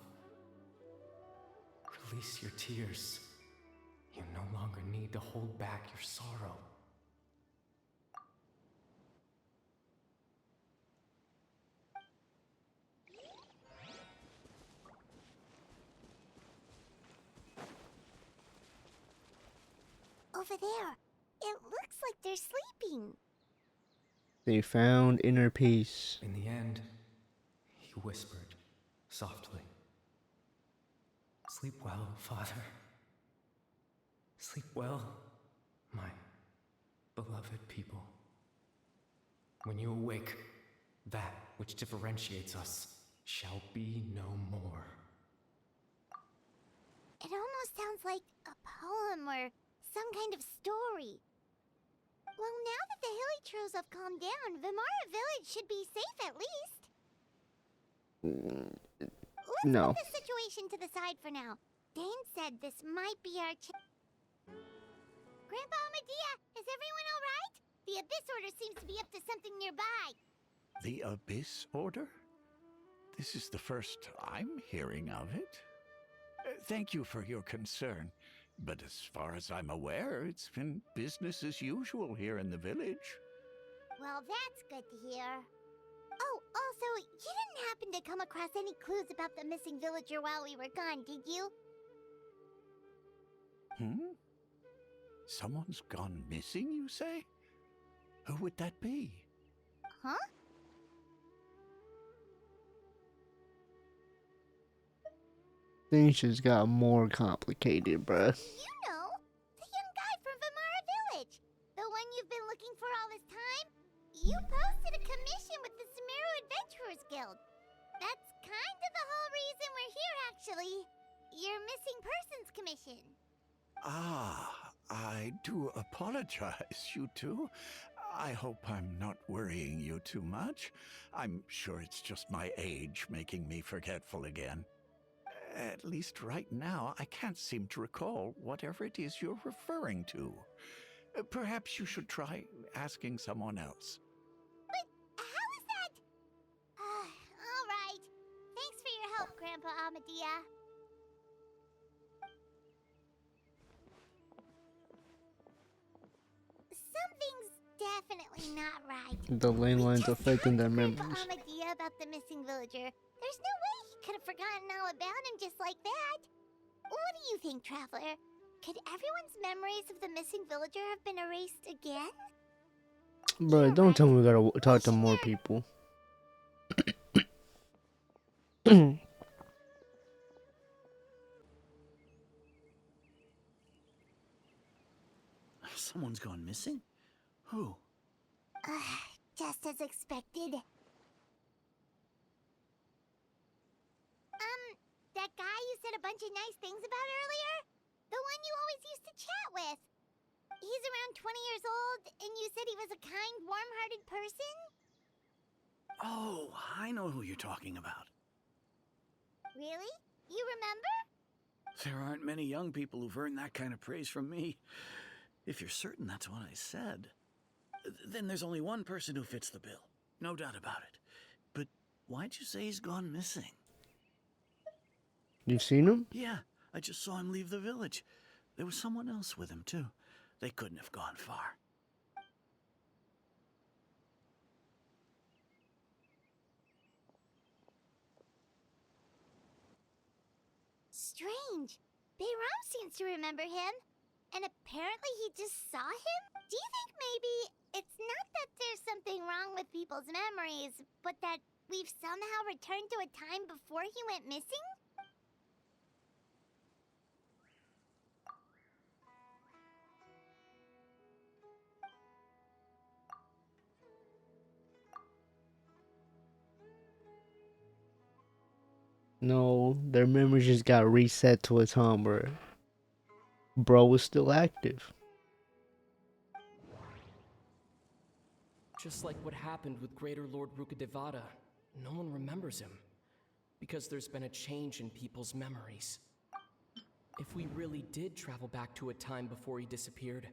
Release your tears. You no longer need to hold back your sorrow. Over there. It looks like they're sleeping. They found inner peace. In the end, he whispered softly, "Sleep well, Father. Sleep well, my beloved people. When you awake, that which differentiates us shall be no more." It almost sounds like a poem or some kind of story. Well, now that the Hilichurls have calmed down, Vimara Village should be safe at least. Let's No. put the situation to the side for now. Dane said this might be our Grandpa Medea, is everyone alright? The Abyss Order seems to be up to something nearby. The Abyss Order? This is the first I'm hearing of it. Thank you for your concern, but as far as I'm aware, it's been business as usual here in the village. Well, that's good to hear. Oh, also, you didn't happen to come across any clues about the missing villager while we were gone, did you? Someone's gone missing, you say? Who would that be? Huh? Things just got more complicated, bruh. You know, the young guy from Vimara Village. The one you've been looking for all this time. You posted a commission with the Sumeru Adventurers Guild. That's kind of the whole reason we're here, actually. Your missing persons commission. Ah, I do apologize, you two. I hope I'm not worrying you too much. I'm sure it's just my age making me forgetful again. At least right now, I can't seem to recall whatever it is you're referring to. Perhaps you should try asking someone else. But how is that? All right. Thanks for your help, Grandpa Amadea. Something's definitely not right. The ley lines affecting their Grandpa memories. Amadea about the missing villager. There's no way he could have forgotten all about him just like that. What do you think, Traveler? Could everyone's memories of the missing villager have been erased again? Bro, don't tell me we gotta talk to more people. Someone's gone missing? Who? Just as expected. That guy you said a bunch of nice things about earlier? The one you always used to chat with. He's around 20 years old, and you said he was a kind, warm-hearted person? Oh, I know who you're talking about. Really? You remember? There aren't many young people who've earned that kind of praise from me. If you're certain that's what I said, then there's only one person who fits the bill. No doubt about it. But why'd you say he's gone missing? You seen him? Yeah, I just saw him leave the village. There was someone else with him, too. They couldn't have gone far. Strange. Bayram seems to remember him. And apparently he just saw him? Do you think maybe it's not that there's something wrong with people's memories, but that we've somehow returned to a time before he went missing? No, their memories just got reset to a time where bro was still active. Just like what happened with Greater Lord Rukadevada, no one remembers him. Because there's been a change in people's memories. If we really did travel back to a time before he disappeared,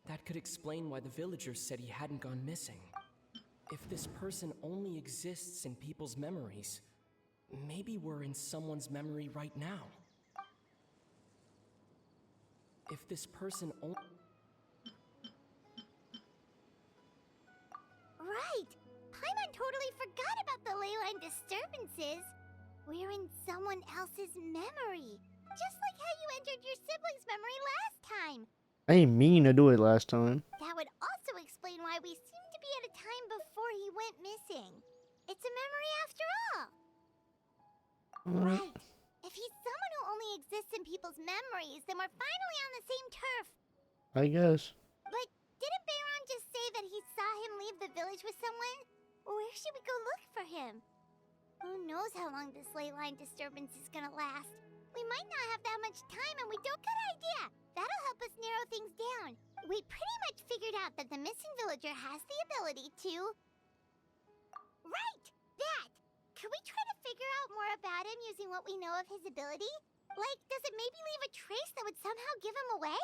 that could explain why the villagers said he hadn't gone missing. If this person only exists in people's memories, maybe we're in someone's memory right now. If this person only... Right! Paimon totally forgot about the leyline disturbances. We're in someone else's memory. Just like how you entered your sibling's memory last time. I didn't mean to do it last time. That would also explain why we seem to be at a time before he went missing. It's a memory after all. Right. If he's someone who only exists in people's memories, then we're finally on the same turf. I guess. But didn't Bayron just say that he saw him leave the village with someone? Where should we go look for him? Who knows how long this ley line disturbance is gonna last? We might not have that much time and we don't... Good idea! That'll help us narrow things down. We pretty much figured out that the missing villager has the ability to... Right! That! Could we try to figure out more about him using what we know of his ability? Like, does it maybe leave a trace that would somehow give him away?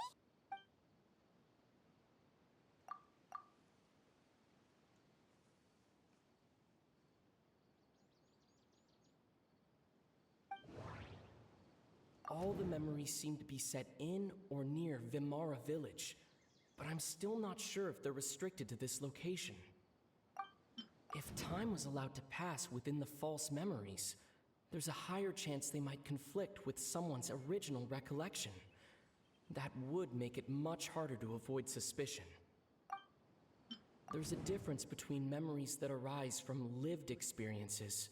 All the memories seem to be set in or near Vimara village, but I'm still not sure if they're restricted to this location. If time was allowed to pass within the false memories, there's a higher chance they might conflict with someone's original recollection. That would make it much harder to avoid suspicion. There's a difference between memories that arise from lived experiences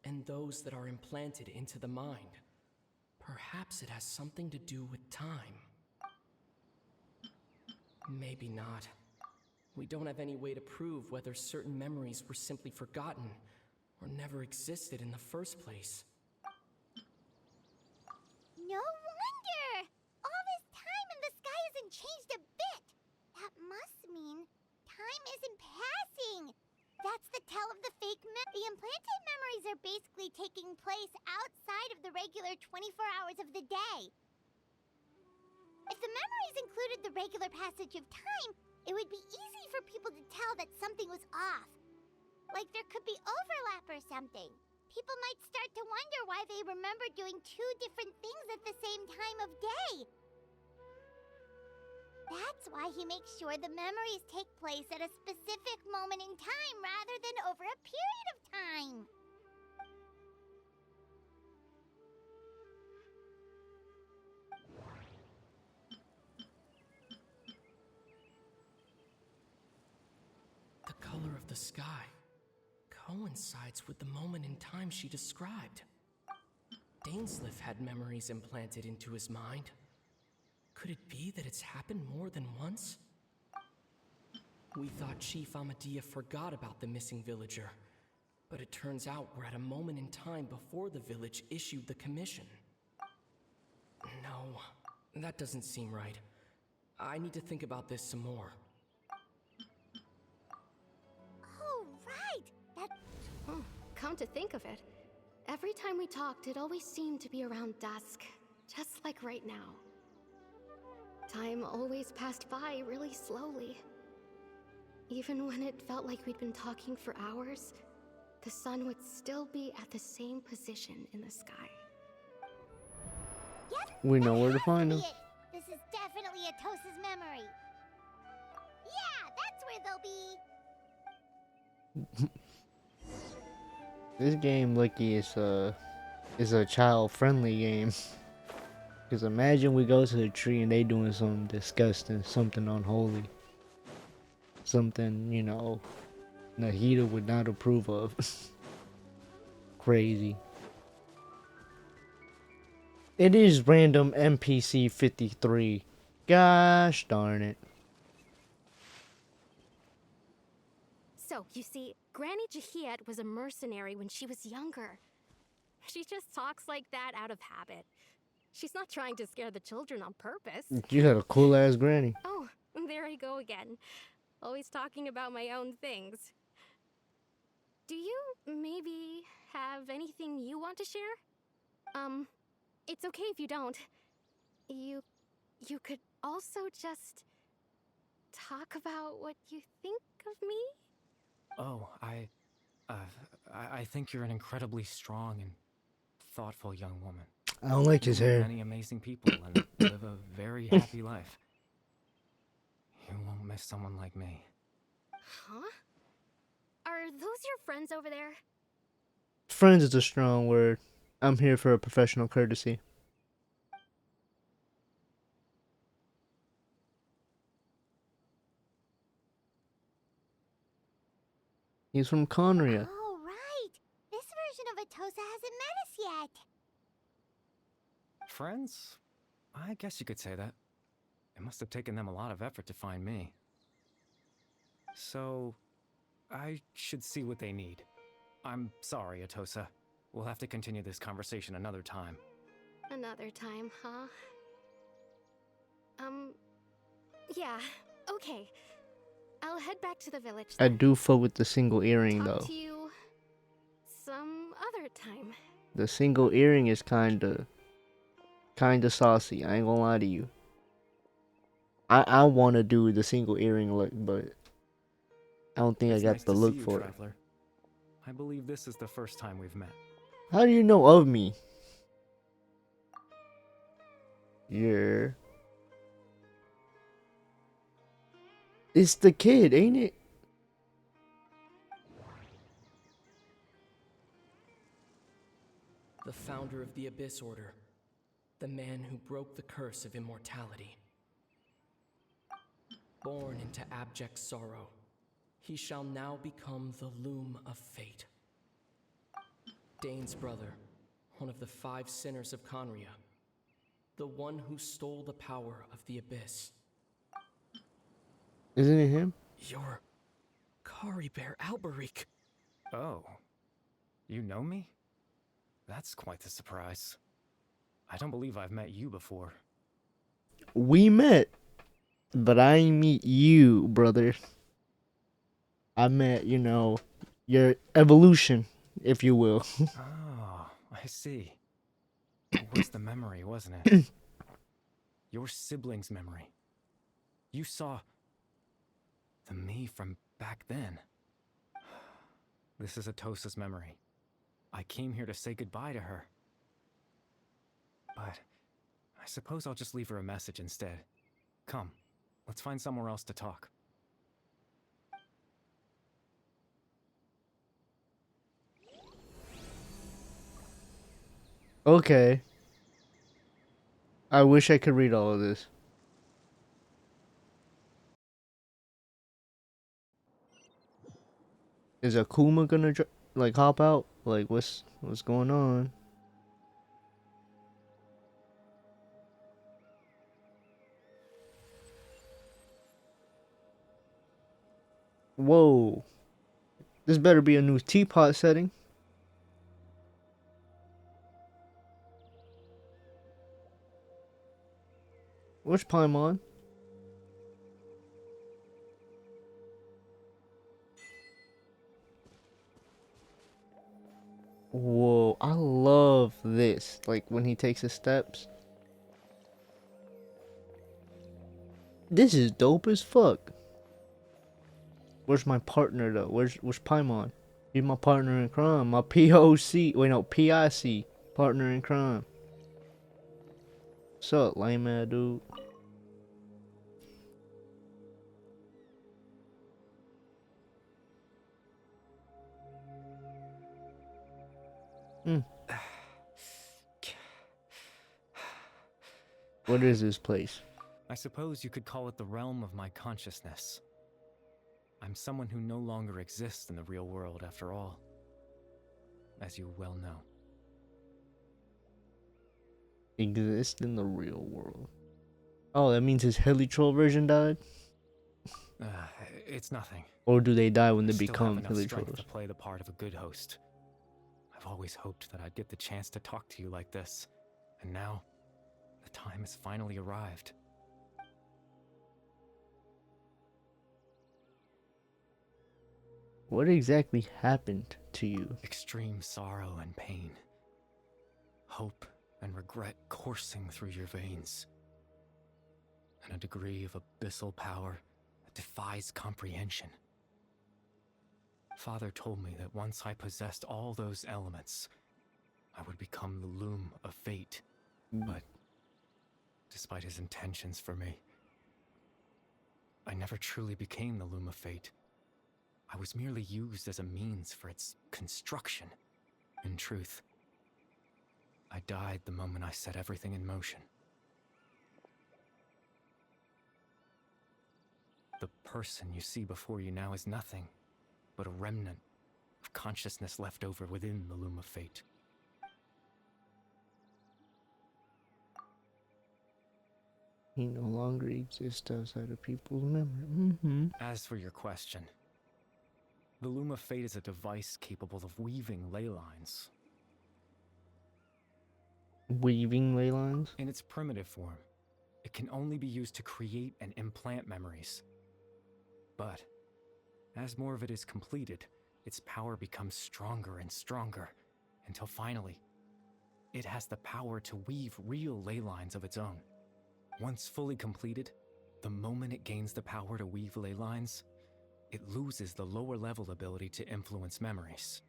and those that are implanted into the mind. Perhaps it has something to do with time. Maybe not. We don't have any way to prove whether certain memories were simply forgotten or never existed in the first place. No wonder! All this time and the sky hasn't changed a bit! That must mean time isn't passing! That's the tell of the fake The implanted memories are basically taking place outside of the regular 24 hours of the day. If the memories included the regular passage of time, it would be easy for people to tell that something was off. Like there could be overlap or something. People might start to wonder why they remember doing two different things at the same time of day. That's why he makes sure the memories take place at a specific moment in time rather than over a period of time. The color of the sky coincides with the moment in time she described. Dainsleif had memories implanted into his mind. Could it be that it's happened more than once? We thought Chief Amadia forgot about the missing villager, but it turns out we're at a moment in time before the village issued the commission. No, that doesn't seem right. I need to think about this some more. Oh, right! Come come to think of it, every time we talked, it always seemed to be around dusk, just like right now. Time always passed by really slowly. Even when it felt like we'd been talking for hours, the sun would still be at the same position in the sky. Yep, We know that where to has find be them. it. This is definitely Atosa's memory. Yeah, that's where they'll be. This game, Lucky, is a child-friendly game. Cause imagine we go to the tree and they doing something disgusting, something unholy, something Nahida would not approve of. Crazy. It is random NPC 53. Gosh darn it. So, you see, Granny Jahiet was a mercenary when she was younger. She just talks like that out of habit. She's not trying to scare the children on purpose. You had a cool ass granny. Oh, there I go again. Always talking about my own things. Do you maybe have anything you want to share? It's okay if you don't. You could also just talk about what you think of me? Oh, I think you're an incredibly strong and thoughtful young woman. I don't like his You meet hair. many amazing people and live a very happy life. You won't miss someone like me. Huh? Are those your friends over there? Friends is a strong word. I'm here for a professional courtesy. He's from Conria. Oh, right. This version of Atosa hasn't met us yet. Friends? I guess you could say that. It must have taken them a lot of effort to find me. So, I should see what they need. I'm sorry, Atosa. We'll have to continue this conversation another time. Another time, huh? Yeah, okay. I'll head back to the village I then. do fuck with the single earring Talk though. to you some other time. The single earring is kinda saucy. I ain't gonna lie to you. I wanna do the single earring look, but I don't think It's I got nice the to look see you, for it. Traveler. I believe this is the first time we've met. How do you know of me? Yeah. It's the kid, ain't it? The founder of the Abyss Order. The man who broke the curse of immortality. Born into abject sorrow, he shall now become the loom of fate. Dane's brother, one of the 5 sinners of Conria. The one who stole the power of the Abyss. Isn't it him? You're Kari Bear Alberic. Oh. You know me? That's quite the surprise. I don't believe I've met you before. We met, but I ain't meet you, brother. I met, your evolution, if you will. Oh, I see. It was the memory, wasn't it? Your sibling's memory. You saw the me from back then. This is Atosa's memory. I came here to say goodbye to her. But I suppose I'll just leave her a message instead. Come, let's find somewhere else to talk. Okay. I wish I could read all of this. Is Akuma gonna hop out? Like what's going on? Whoa. This better be a new teapot setting. Which Paimon? Whoa, I love this. Like when he takes his steps. This is dope as fuck. Where's my partner though? Where's Paimon? He's my partner in crime. My POC. Wait, no, PIC. Partner in crime. What's up, lame ass dude? What is this place? I suppose you could call it the realm of my consciousness. I'm someone who no longer exists in the real world after all, as you well know. Exist in the real world. Oh, that means his Helitroll version died? It's nothing. Or do they die when they Still become have enough strength Helitrolls? to play the part of a good host. I've always hoped that I'd get the chance to talk to you like this, and now the time has finally arrived. What exactly happened to you? Extreme sorrow and pain. Hope and regret coursing through your veins. And a degree of abyssal power that defies comprehension. Father told me that once I possessed all those elements, I would become the loom of fate. But despite his intentions for me, I never truly became the loom of fate. I was merely used as a means for its construction. In truth, I died the moment I set everything in motion. The person you see before you now is nothing but a remnant of consciousness left over within the loom of fate. He no longer exists outside of people's memory. As for your question, the loom of fate is a device capable of weaving ley lines. Weaving ley lines? In its primitive form, it can only be used to create and implant memories. But as more of it is completed, its power becomes stronger and stronger, until finally, it has the power to weave real ley lines of its own. Once fully completed, the moment it gains the power to weave ley lines, it loses the lower level ability to influence memories.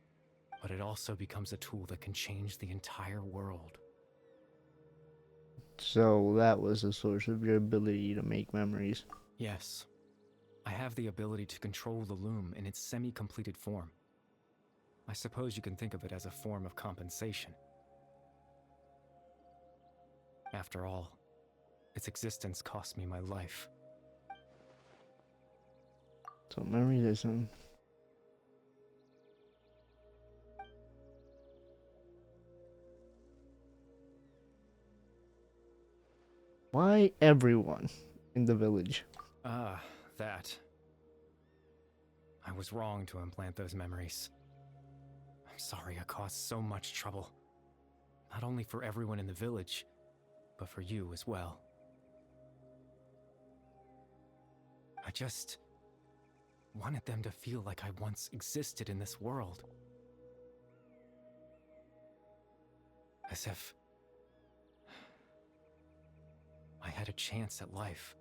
But it also becomes a tool that can change the entire world. So that was the source of your ability to make memories. Yes. I have the ability to control the loom in its semi-completed form. I suppose you can think of it as a form of compensation. After all, its existence cost me my life. So memories is some. Why everyone in the village? That. I was wrong to implant those memories. I'm sorry I caused so much trouble. Not only for everyone in the village, but for you as well. I just wanted them to feel like I once existed in this world. As if I had a chance at life.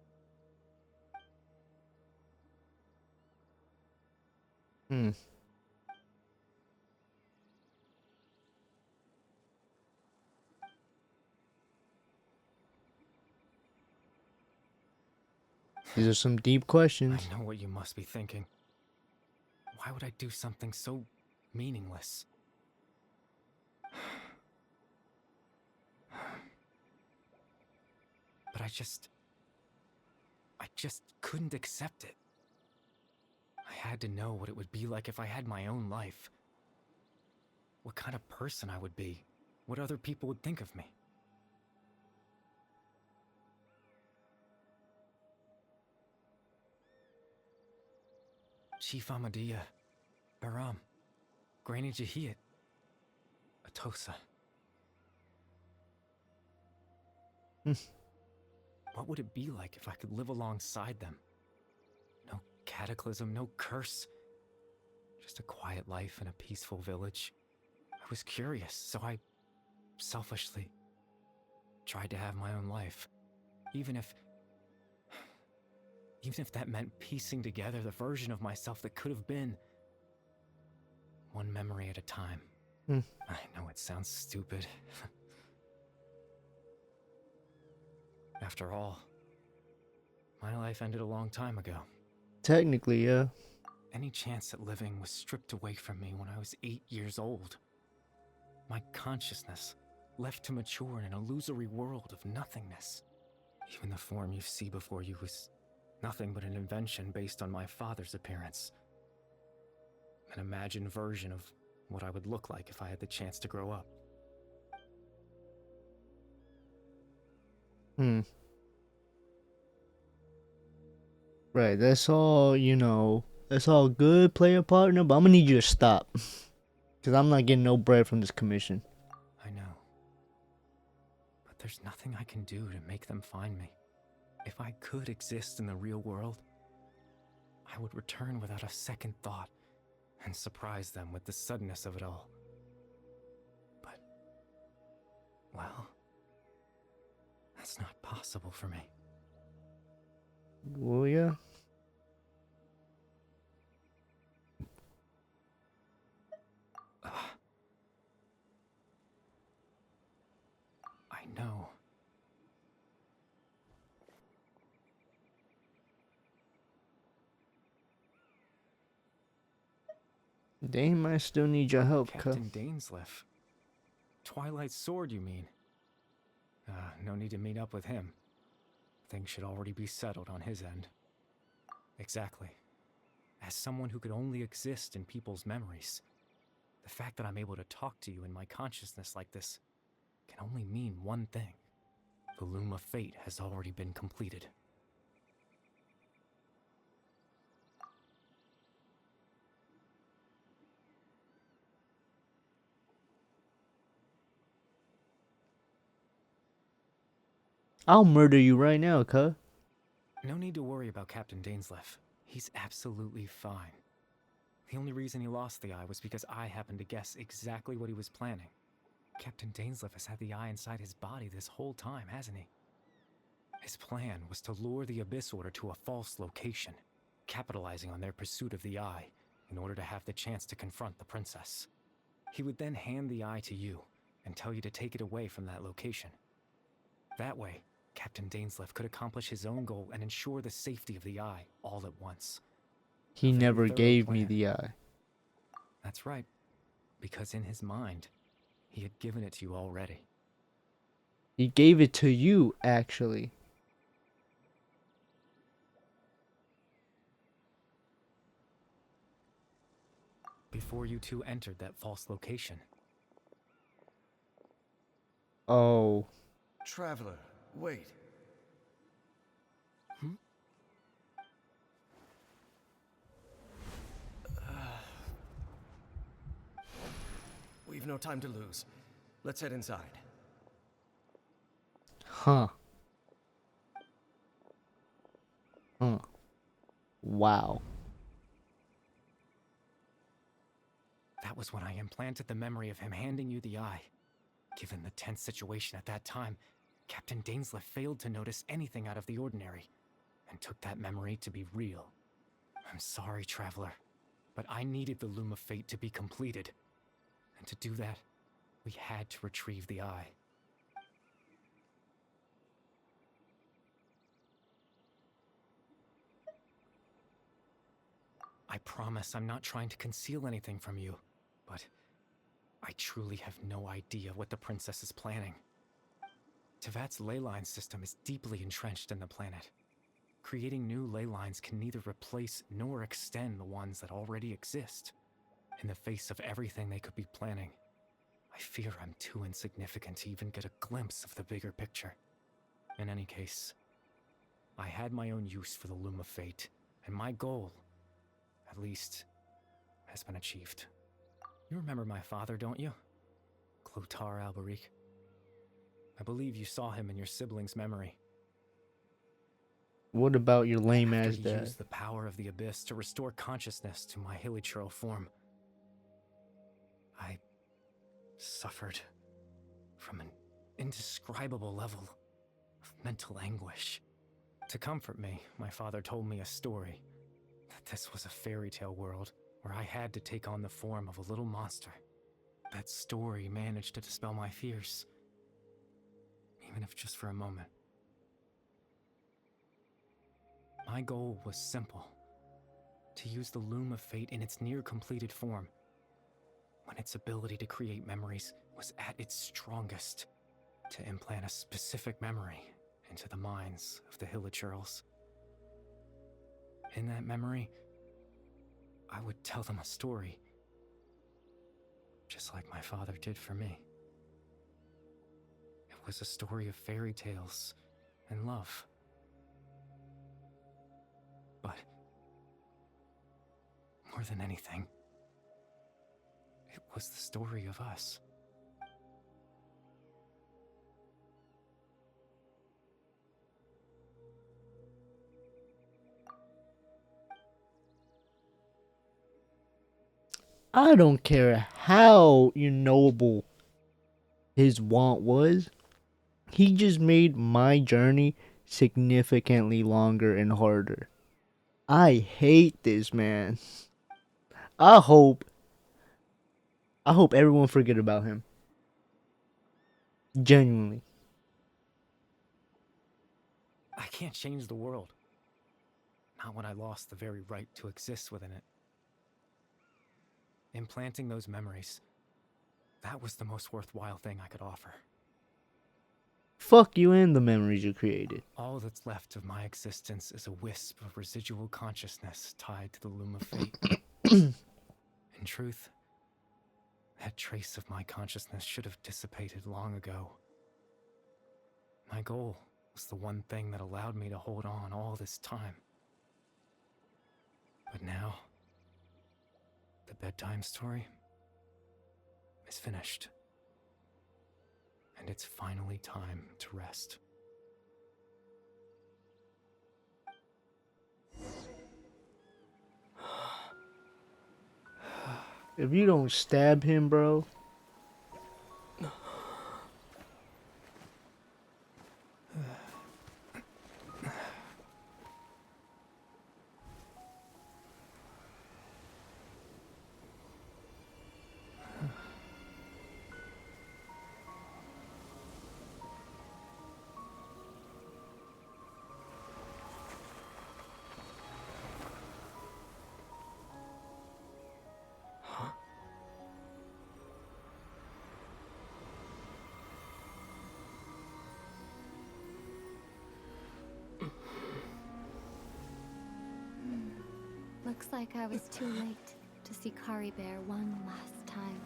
These are some deep questions. I know what you must be thinking. Why would I do something so meaningless? But I just couldn't accept it. I had to know what it would be like if I had my own life. What kind of person I would be. What other people would think of me. Chief Amadea, Baram, Granny Jahiyat, Atosa. What would it be like if I could live alongside them? No cataclysm, no curse. Just a quiet life in a peaceful village. I was curious, so I selfishly tried to have my own life. Even if that meant piecing together the version of myself that could have been. One memory at a time. I know it sounds stupid. After all, my life ended a long time ago. Technically, yeah. Any chance at living was stripped away from me when I was 8 years old. My consciousness left to mature in an illusory world of nothingness. Even the form you see before you was nothing but an invention based on my father's appearance. An imagined version of what I would look like if I had the chance to grow up. Right, that's all, that's all good, player partner, but I'm gonna need you to stop. Because I'm not getting no bread from this commission. I know. But there's nothing I can do to make them find me. If I could exist in the real world, I would return without a second thought and surprise them with the suddenness of it all. But, well, that's not possible for me. Well, yeah. I know. They might still need your help, Captain Dainsleif. Twilight Sword, you mean? No need to meet up with him. Things should already be settled on his end. Exactly. As someone who could only exist in people's memories, the fact that I'm able to talk to you in my consciousness like this can only mean one thing. The Loom of Fate has already been completed. I'll murder you right now, cuh. No need to worry about Captain Dainsleif. He's absolutely fine. The only reason he lost the eye was because I happened to guess exactly what he was planning. Captain Dainsleif has had the eye inside his body this whole time, hasn't he? His plan was to lure the Abyss Order to a false location, capitalizing on their pursuit of the eye in order to have the chance to confront the princess. He would then hand the eye to you and tell you to take it away from that location. That way, Captain Dainsleif could accomplish his own goal and ensure the safety of the eye all at once. He never gave me the eye. That's right, because in his mind, he had given it to you already. He gave it to you, actually. Before you two entered that false location. Oh. Traveler, wait. We've no time to lose. Let's head inside. Huh. Wow. That was when I implanted the memory of him handing you the eye. Given the tense situation at that time, Captain Dainsleif failed to notice anything out of the ordinary, and took that memory to be real. I'm sorry, Traveler, but I needed the Loom of Fate to be completed. And to do that, we had to retrieve the eye. I promise I'm not trying to conceal anything from you, but I truly have no idea what the princess is planning. Tevat's ley line system is deeply entrenched in the planet. Creating new ley lines can neither replace nor extend the ones that already exist. In the face of everything they could be planning, I fear I'm too insignificant to even get a glimpse of the bigger picture. In any case, I had my own use for the Loom of Fate, and my goal, at least, has been achieved. You remember my father, don't you? Clotar Alberic. I believe you saw him in your sibling's memory. What about your lame ass After he dad? used the power of the Abyss to restore consciousness to my Hilichurl form, I suffered from an indescribable level of mental anguish. To comfort me, my father told me a story, that this was a fairy tale world where I had to take on the form of a little monster. That story managed to dispel my fears, even if just for a moment. My goal was simple: to use the Loom of Fate in its near-completed form, when its ability to create memories was at its strongest, to implant a specific memory into the minds of the Hillagers. In that memory, I would tell them a story, just like my father did for me. It was a story of fairy tales and love. But more than anything, it was the story of us. I don't care how unknowable his want was. He just made my journey significantly longer and harder. I hate this man. I hope everyone forget about him. Genuinely. I can't change the world. Not when I lost the very right to exist within it. Implanting those memories, that was the most worthwhile thing I could offer. Fuck you and the memories you created. All that's left of my existence is a wisp of residual consciousness tied to the Loom of Fate. In truth, that trace of my consciousness should have dissipated long ago. My goal was the one thing that allowed me to hold on all this time. But now, the bedtime story is finished. And it's finally time to rest. If you don't stab him, bro. Looks like I was too late to see Kari Bear one last time.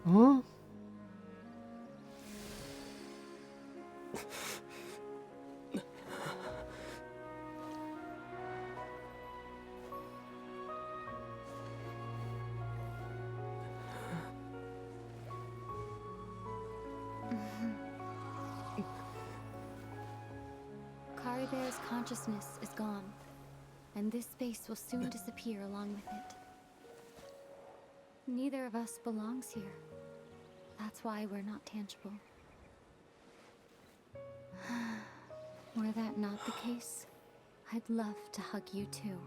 Huh? Kari Bear's consciousness is gone, and this space will soon disappear along with it. Neither of us belongs here. That's why we're not tangible. Were that not the case, I'd love to hug you too.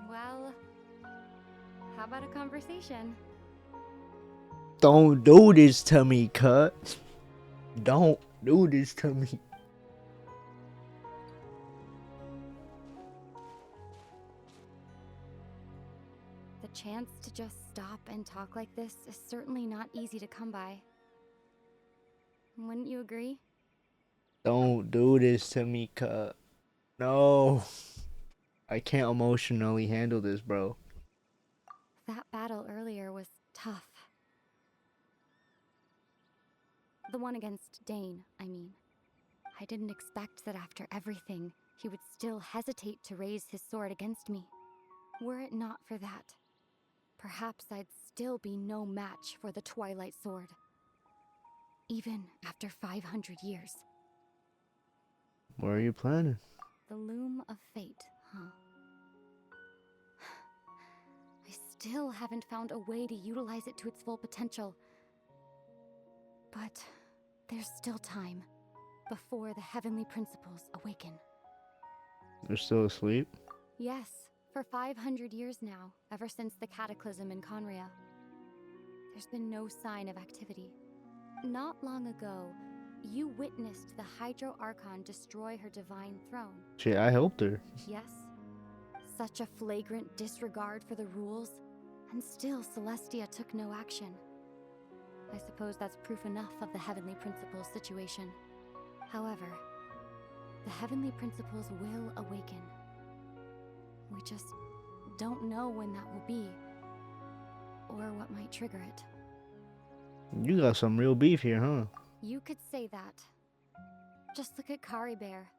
Well, how about a conversation? Don't do this to me, cut. Don't do this to me. The chance to just stop and talk like this is certainly not easy to come by. Wouldn't you agree? Don't do this to me, cut. No. I can't emotionally handle this, bro. That battle earlier was tough. The one against Dane, I mean. I didn't expect that after everything, he would still hesitate to raise his sword against me. Were it not for that, perhaps I'd still be no match for the Twilight Sword. Even after 500 years. What are you planning? The Loom of Fate, huh? I still haven't found a way to utilize it to its full potential. But there's still time before the heavenly principles awaken. They're still asleep? Yes, for 500 years now, ever since the cataclysm in Conria. There's been no sign of activity. Not long ago, you witnessed the Hydro Archon destroy her divine throne. Shit, I helped her. Yes. Such a flagrant disregard for the rules, and still Celestia took no action. I suppose that's proof enough of the Heavenly Principles situation. However, the Heavenly Principles will awaken. We just don't know when that will be, or what might trigger it. You got some real beef here, huh? You could say that. Just look at Kari Bear.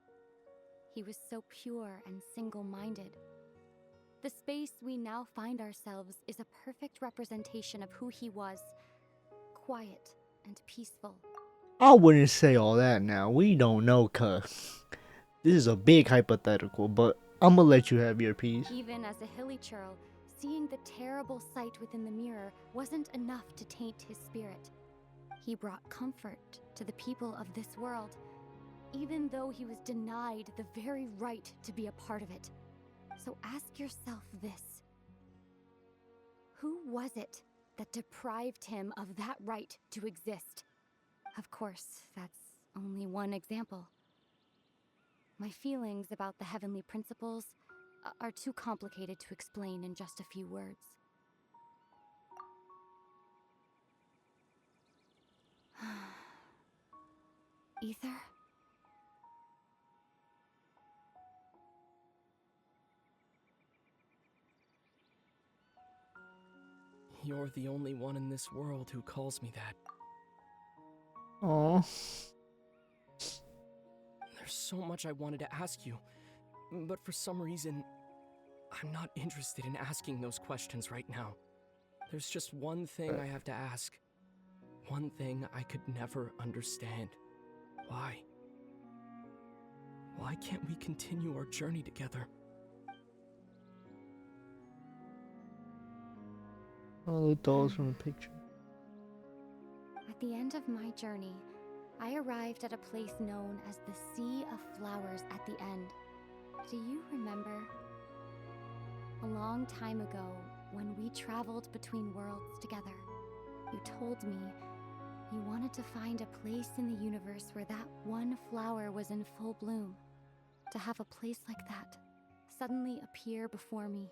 He was so pure and single-minded. The space we now find ourselves is a perfect representation of who he was. Quiet and peaceful. I wouldn't say all that now. We don't know, cuz. This is a big hypothetical, but I'm gonna let you have your piece. Even as a hilly churl, seeing the terrible sight within the mirror wasn't enough to taint his spirit. He brought comfort to the people of this world, even though he was denied the very right to be a part of it. So ask yourself this. Who was it that deprived him of that right to exist? Of course, that's only one example. My feelings about the heavenly principles are too complicated to explain in just a few words. Ether? You're the only one in this world who calls me that. Aww. There's so much I wanted to ask you, but for some reason, I'm not interested in asking those questions right now. There's just one thing I have to ask. One thing I could never understand. Why? Why can't we continue our journey together? All the dolls from the picture. At the end of my journey, I arrived at a place known as the Sea of Flowers at the end. Do you remember? A long time ago, when we traveled between worlds together, you told me you wanted to find a place in the universe where that one flower was in full bloom. To have a place like that suddenly appear before me.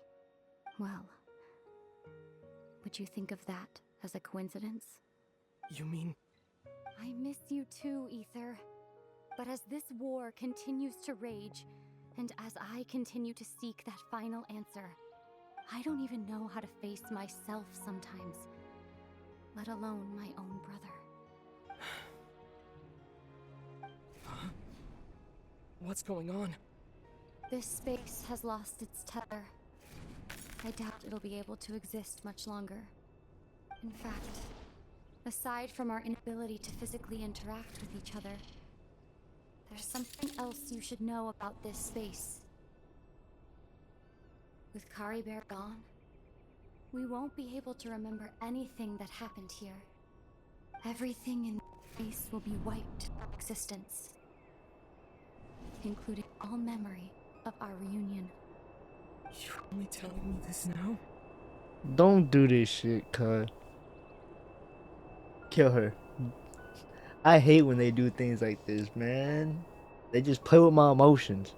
Well, would you think of that as a coincidence? You mean... I miss you too, Ether. But as this war continues to rage, and as I continue to seek that final answer, I don't even know how to face myself sometimes, let alone my own brother. Huh? What's going on? This space has lost its tether. I doubt it'll be able to exist much longer. In fact, aside from our inability to physically interact with each other, there's something else you should know about this space. With Kari Bear gone, we won't be able to remember anything that happened here. Everything in space will be wiped from existence, including all memory of our reunion. You're only telling me this now? Don't do this shit, cuz. Kill her. I hate when they do things like this, man. They just play with my emotions.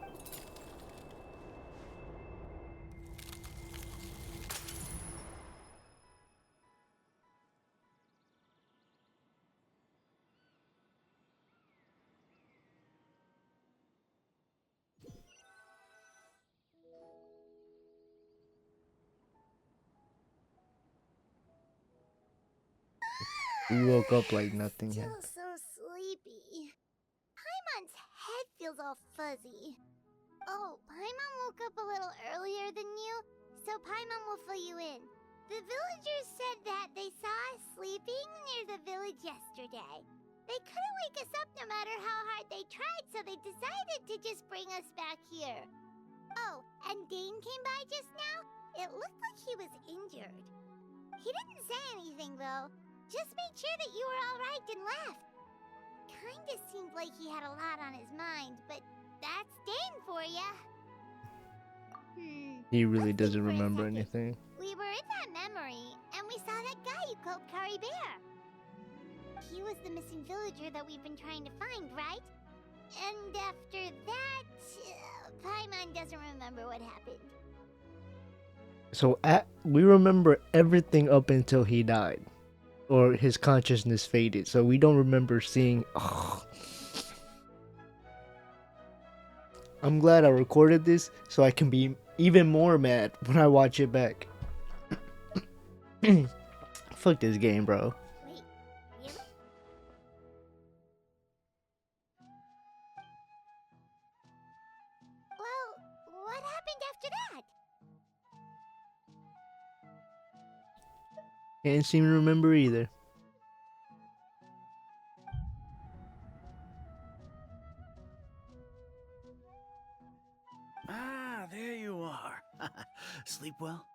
We woke up like nothing Still happened. so sleepy. Paimon's head feels all fuzzy. Oh, Paimon woke up a little earlier than you, so Paimon will fill you in. The villagers said that they saw us sleeping near the village yesterday. They couldn't wake us up no matter how hard they tried, so they decided to just bring us back here. Oh, and Dane came by just now. It looked like he was injured. He didn't say anything, though. Just made sure that you were alright and left. Kinda seemed like he had a lot on his mind, but that's Dane for ya. He really Let's think doesn't for a remember second. anything. We were in that memory, and we saw that guy you called Kari Bear. He was the missing villager that we've been trying to find, right? And after that, Paimon doesn't remember what happened. So we remember everything up until he died, or his consciousness faded. So we don't remember seeing. Oh. I'm glad I recorded this so I can be even more mad when I watch it back. Fuck this game, bro. Wait, really? Well, what happened after that? Can't seem to remember either. Ah, there you are. Sleep well?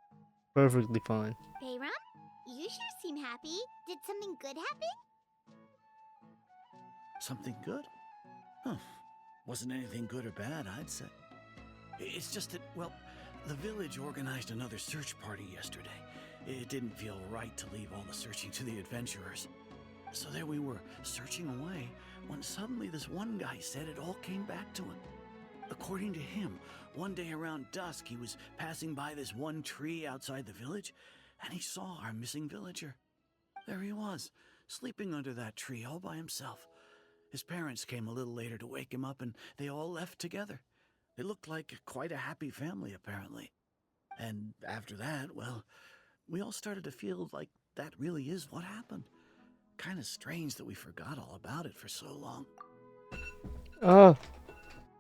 Perfectly fine. Bayram, you sure seem happy. Did something good happen? Something good? Huh. Wasn't anything good or bad, I'd say. It's just that, well, the village organized another search party yesterday. It didn't feel right to leave all the searching to the adventurers. So there we were, searching away, when suddenly this one guy said it all came back to him. According to him, one day around dusk, he was passing by this one tree outside the village, and he saw our missing villager. There he was, sleeping under that tree all by himself. His parents came a little later to wake him up, and they all left together. They looked like quite a happy family, apparently. And after that, well, we all started to feel like that really is what happened. Kind of strange that we forgot all about it for so long.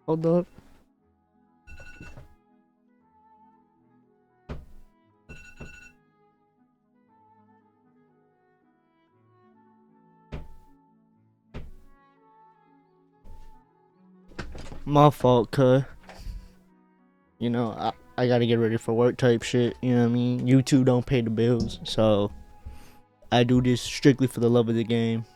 Hold up. My fault, cuz. You know, I gotta get ready for work type shit. You know what I mean? YouTube don't pay the bills, so I do this strictly for the love of the game.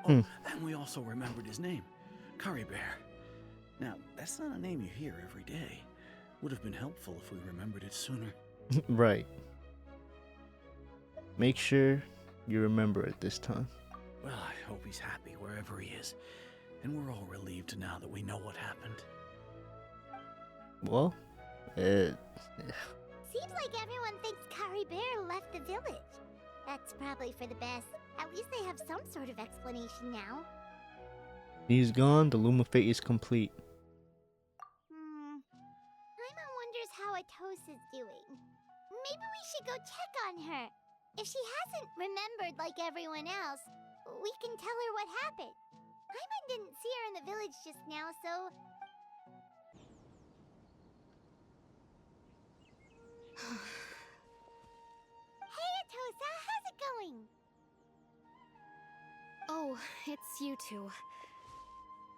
Oh, and we also remembered his name, Kari Bear. Now, that's not a name you hear every day. Would have been helpful if we remembered it sooner. Right. Make sure you remember it this time. Well, I hope he's happy wherever he is. And we're all relieved now that we know what happened. Well, Seems like everyone thinks Kari Bear left the village. That's probably for the best. At least they have some sort of explanation now. he's gone. The Luma fate is complete. Paimon wonders how Atosa's doing. Maybe we should go check on her. If she hasn't remembered like everyone else, we can tell her what happened. Paimon didn't see her in the village just now, so... Hey, Atosa, how's it going? Oh, it's you two.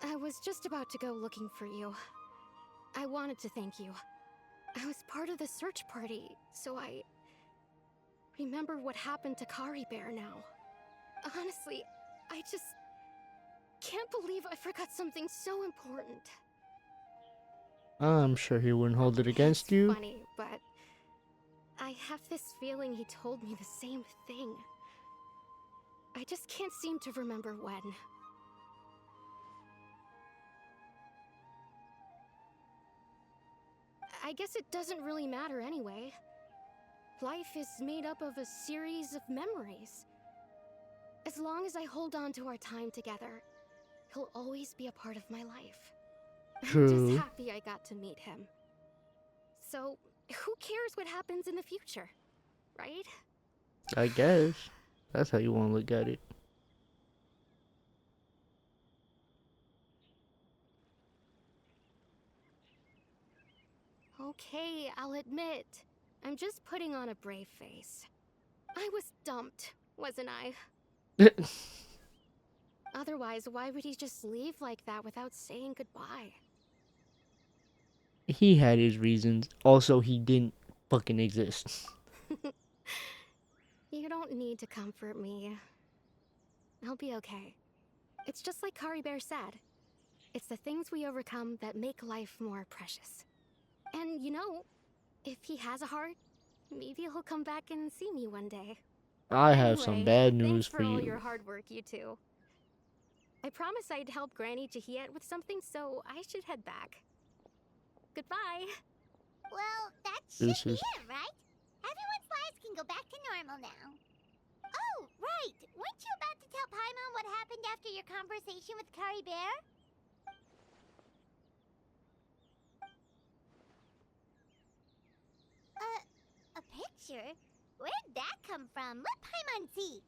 I was just about to go looking for you. I wanted to thank you. I was part of the search party, so I remember what happened to Kari Bear now. Honestly, I just can't believe I forgot something so important. I'm sure he wouldn't hold it against It's you. funny, but I have this feeling he told me the same thing. I just can't seem to remember when. I guess it doesn't really matter anyway. Life is made up of a series of memories. As long as I hold on to our time together, he'll always be a part of my life. I'm True. just happy I got to meet him. So, who cares what happens in the future, right? I guess. That's how you want to look at it. Okay, I'll admit. I'm just putting on a brave face. I was dumped, wasn't I? Otherwise, why would he just leave like that without saying goodbye? he had his reasons. Also, he didn't fucking exist. You don't need to comfort me. I'll be okay. It's just like Kari Bear said. It's the things we overcome that make life more precious. And you know, if he has a heart, maybe he'll come back and see me one day. I have Anyway, some bad news thanks for for all you. your hard work, you two. I promised I'd help Granny Jahiet with something, so I should head back. Goodbye. Well, that This should be is- it, right? Everyone's lives can go back to normal now. Oh, right. Weren't you about to tell Paimon what happened after your conversation with Kari Bear? A picture? Where'd that come from? Let Paimon see.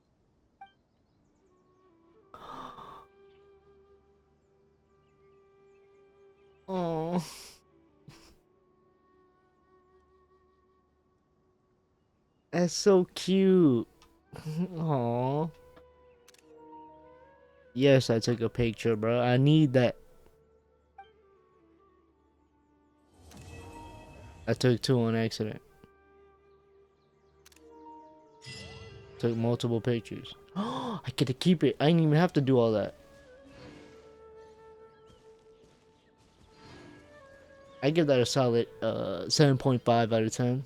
Oh. That's so cute. Aww. Yes, I took a picture, bro. I need that. I took 2 on accident. Took multiple pictures. Oh, I get to keep it. I didn't even have to do all that. I give that a solid 7.5 out of 10.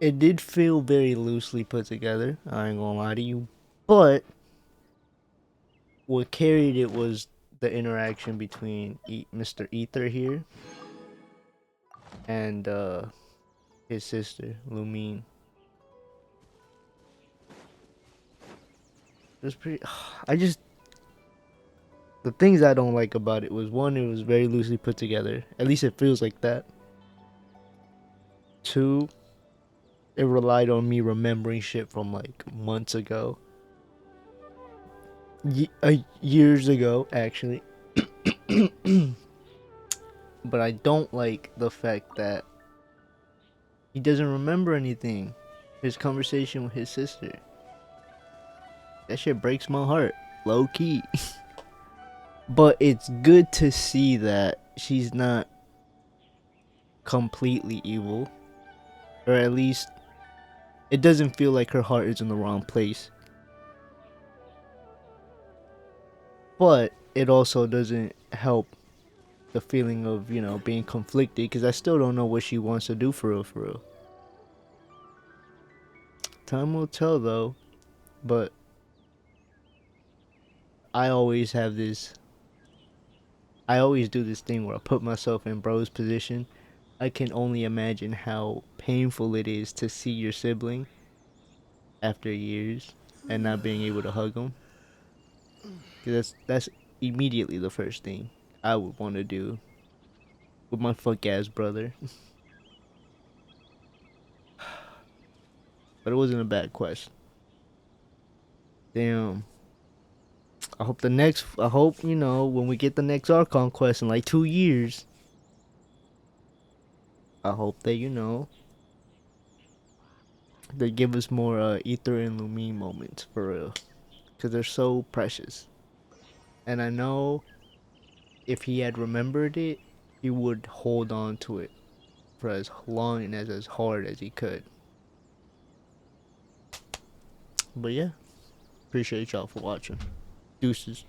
It did feel very loosely put together. I ain't gonna lie to you. But what carried it was the interaction between Mr. Ether here and his sister, Lumine. It was pretty. The things I don't like about it was, one, it was very loosely put together. At least it feels like that. 2, it relied on me remembering shit from like months ago. Years ago, actually. But I don't like the fact that he doesn't remember anything. His conversation with his sister. That shit breaks my heart. Low key. But it's good to see that she's not completely evil. Or at least, it doesn't feel like her heart is in the wrong place. But it also doesn't help the feeling of, you know, being conflicted. Because I still don't know what she wants to do for real, for real. Time will tell though. But I always do this thing where I put myself in bro's position. I can only imagine how painful it is to see your sibling after years and not being able to hug them. Cause that's immediately the first thing I would want to do with my fuck ass brother. But it wasn't a bad quest. Damn. I hope, you know, when we get the next Archon quest in like 2 years, I hope that, you know, they give us more Ether and Lumine moments for real. Because they're so precious. And I know if he had remembered it, he would hold on to it for as long and as hard as he could. But yeah, appreciate y'all for watching. Deuces.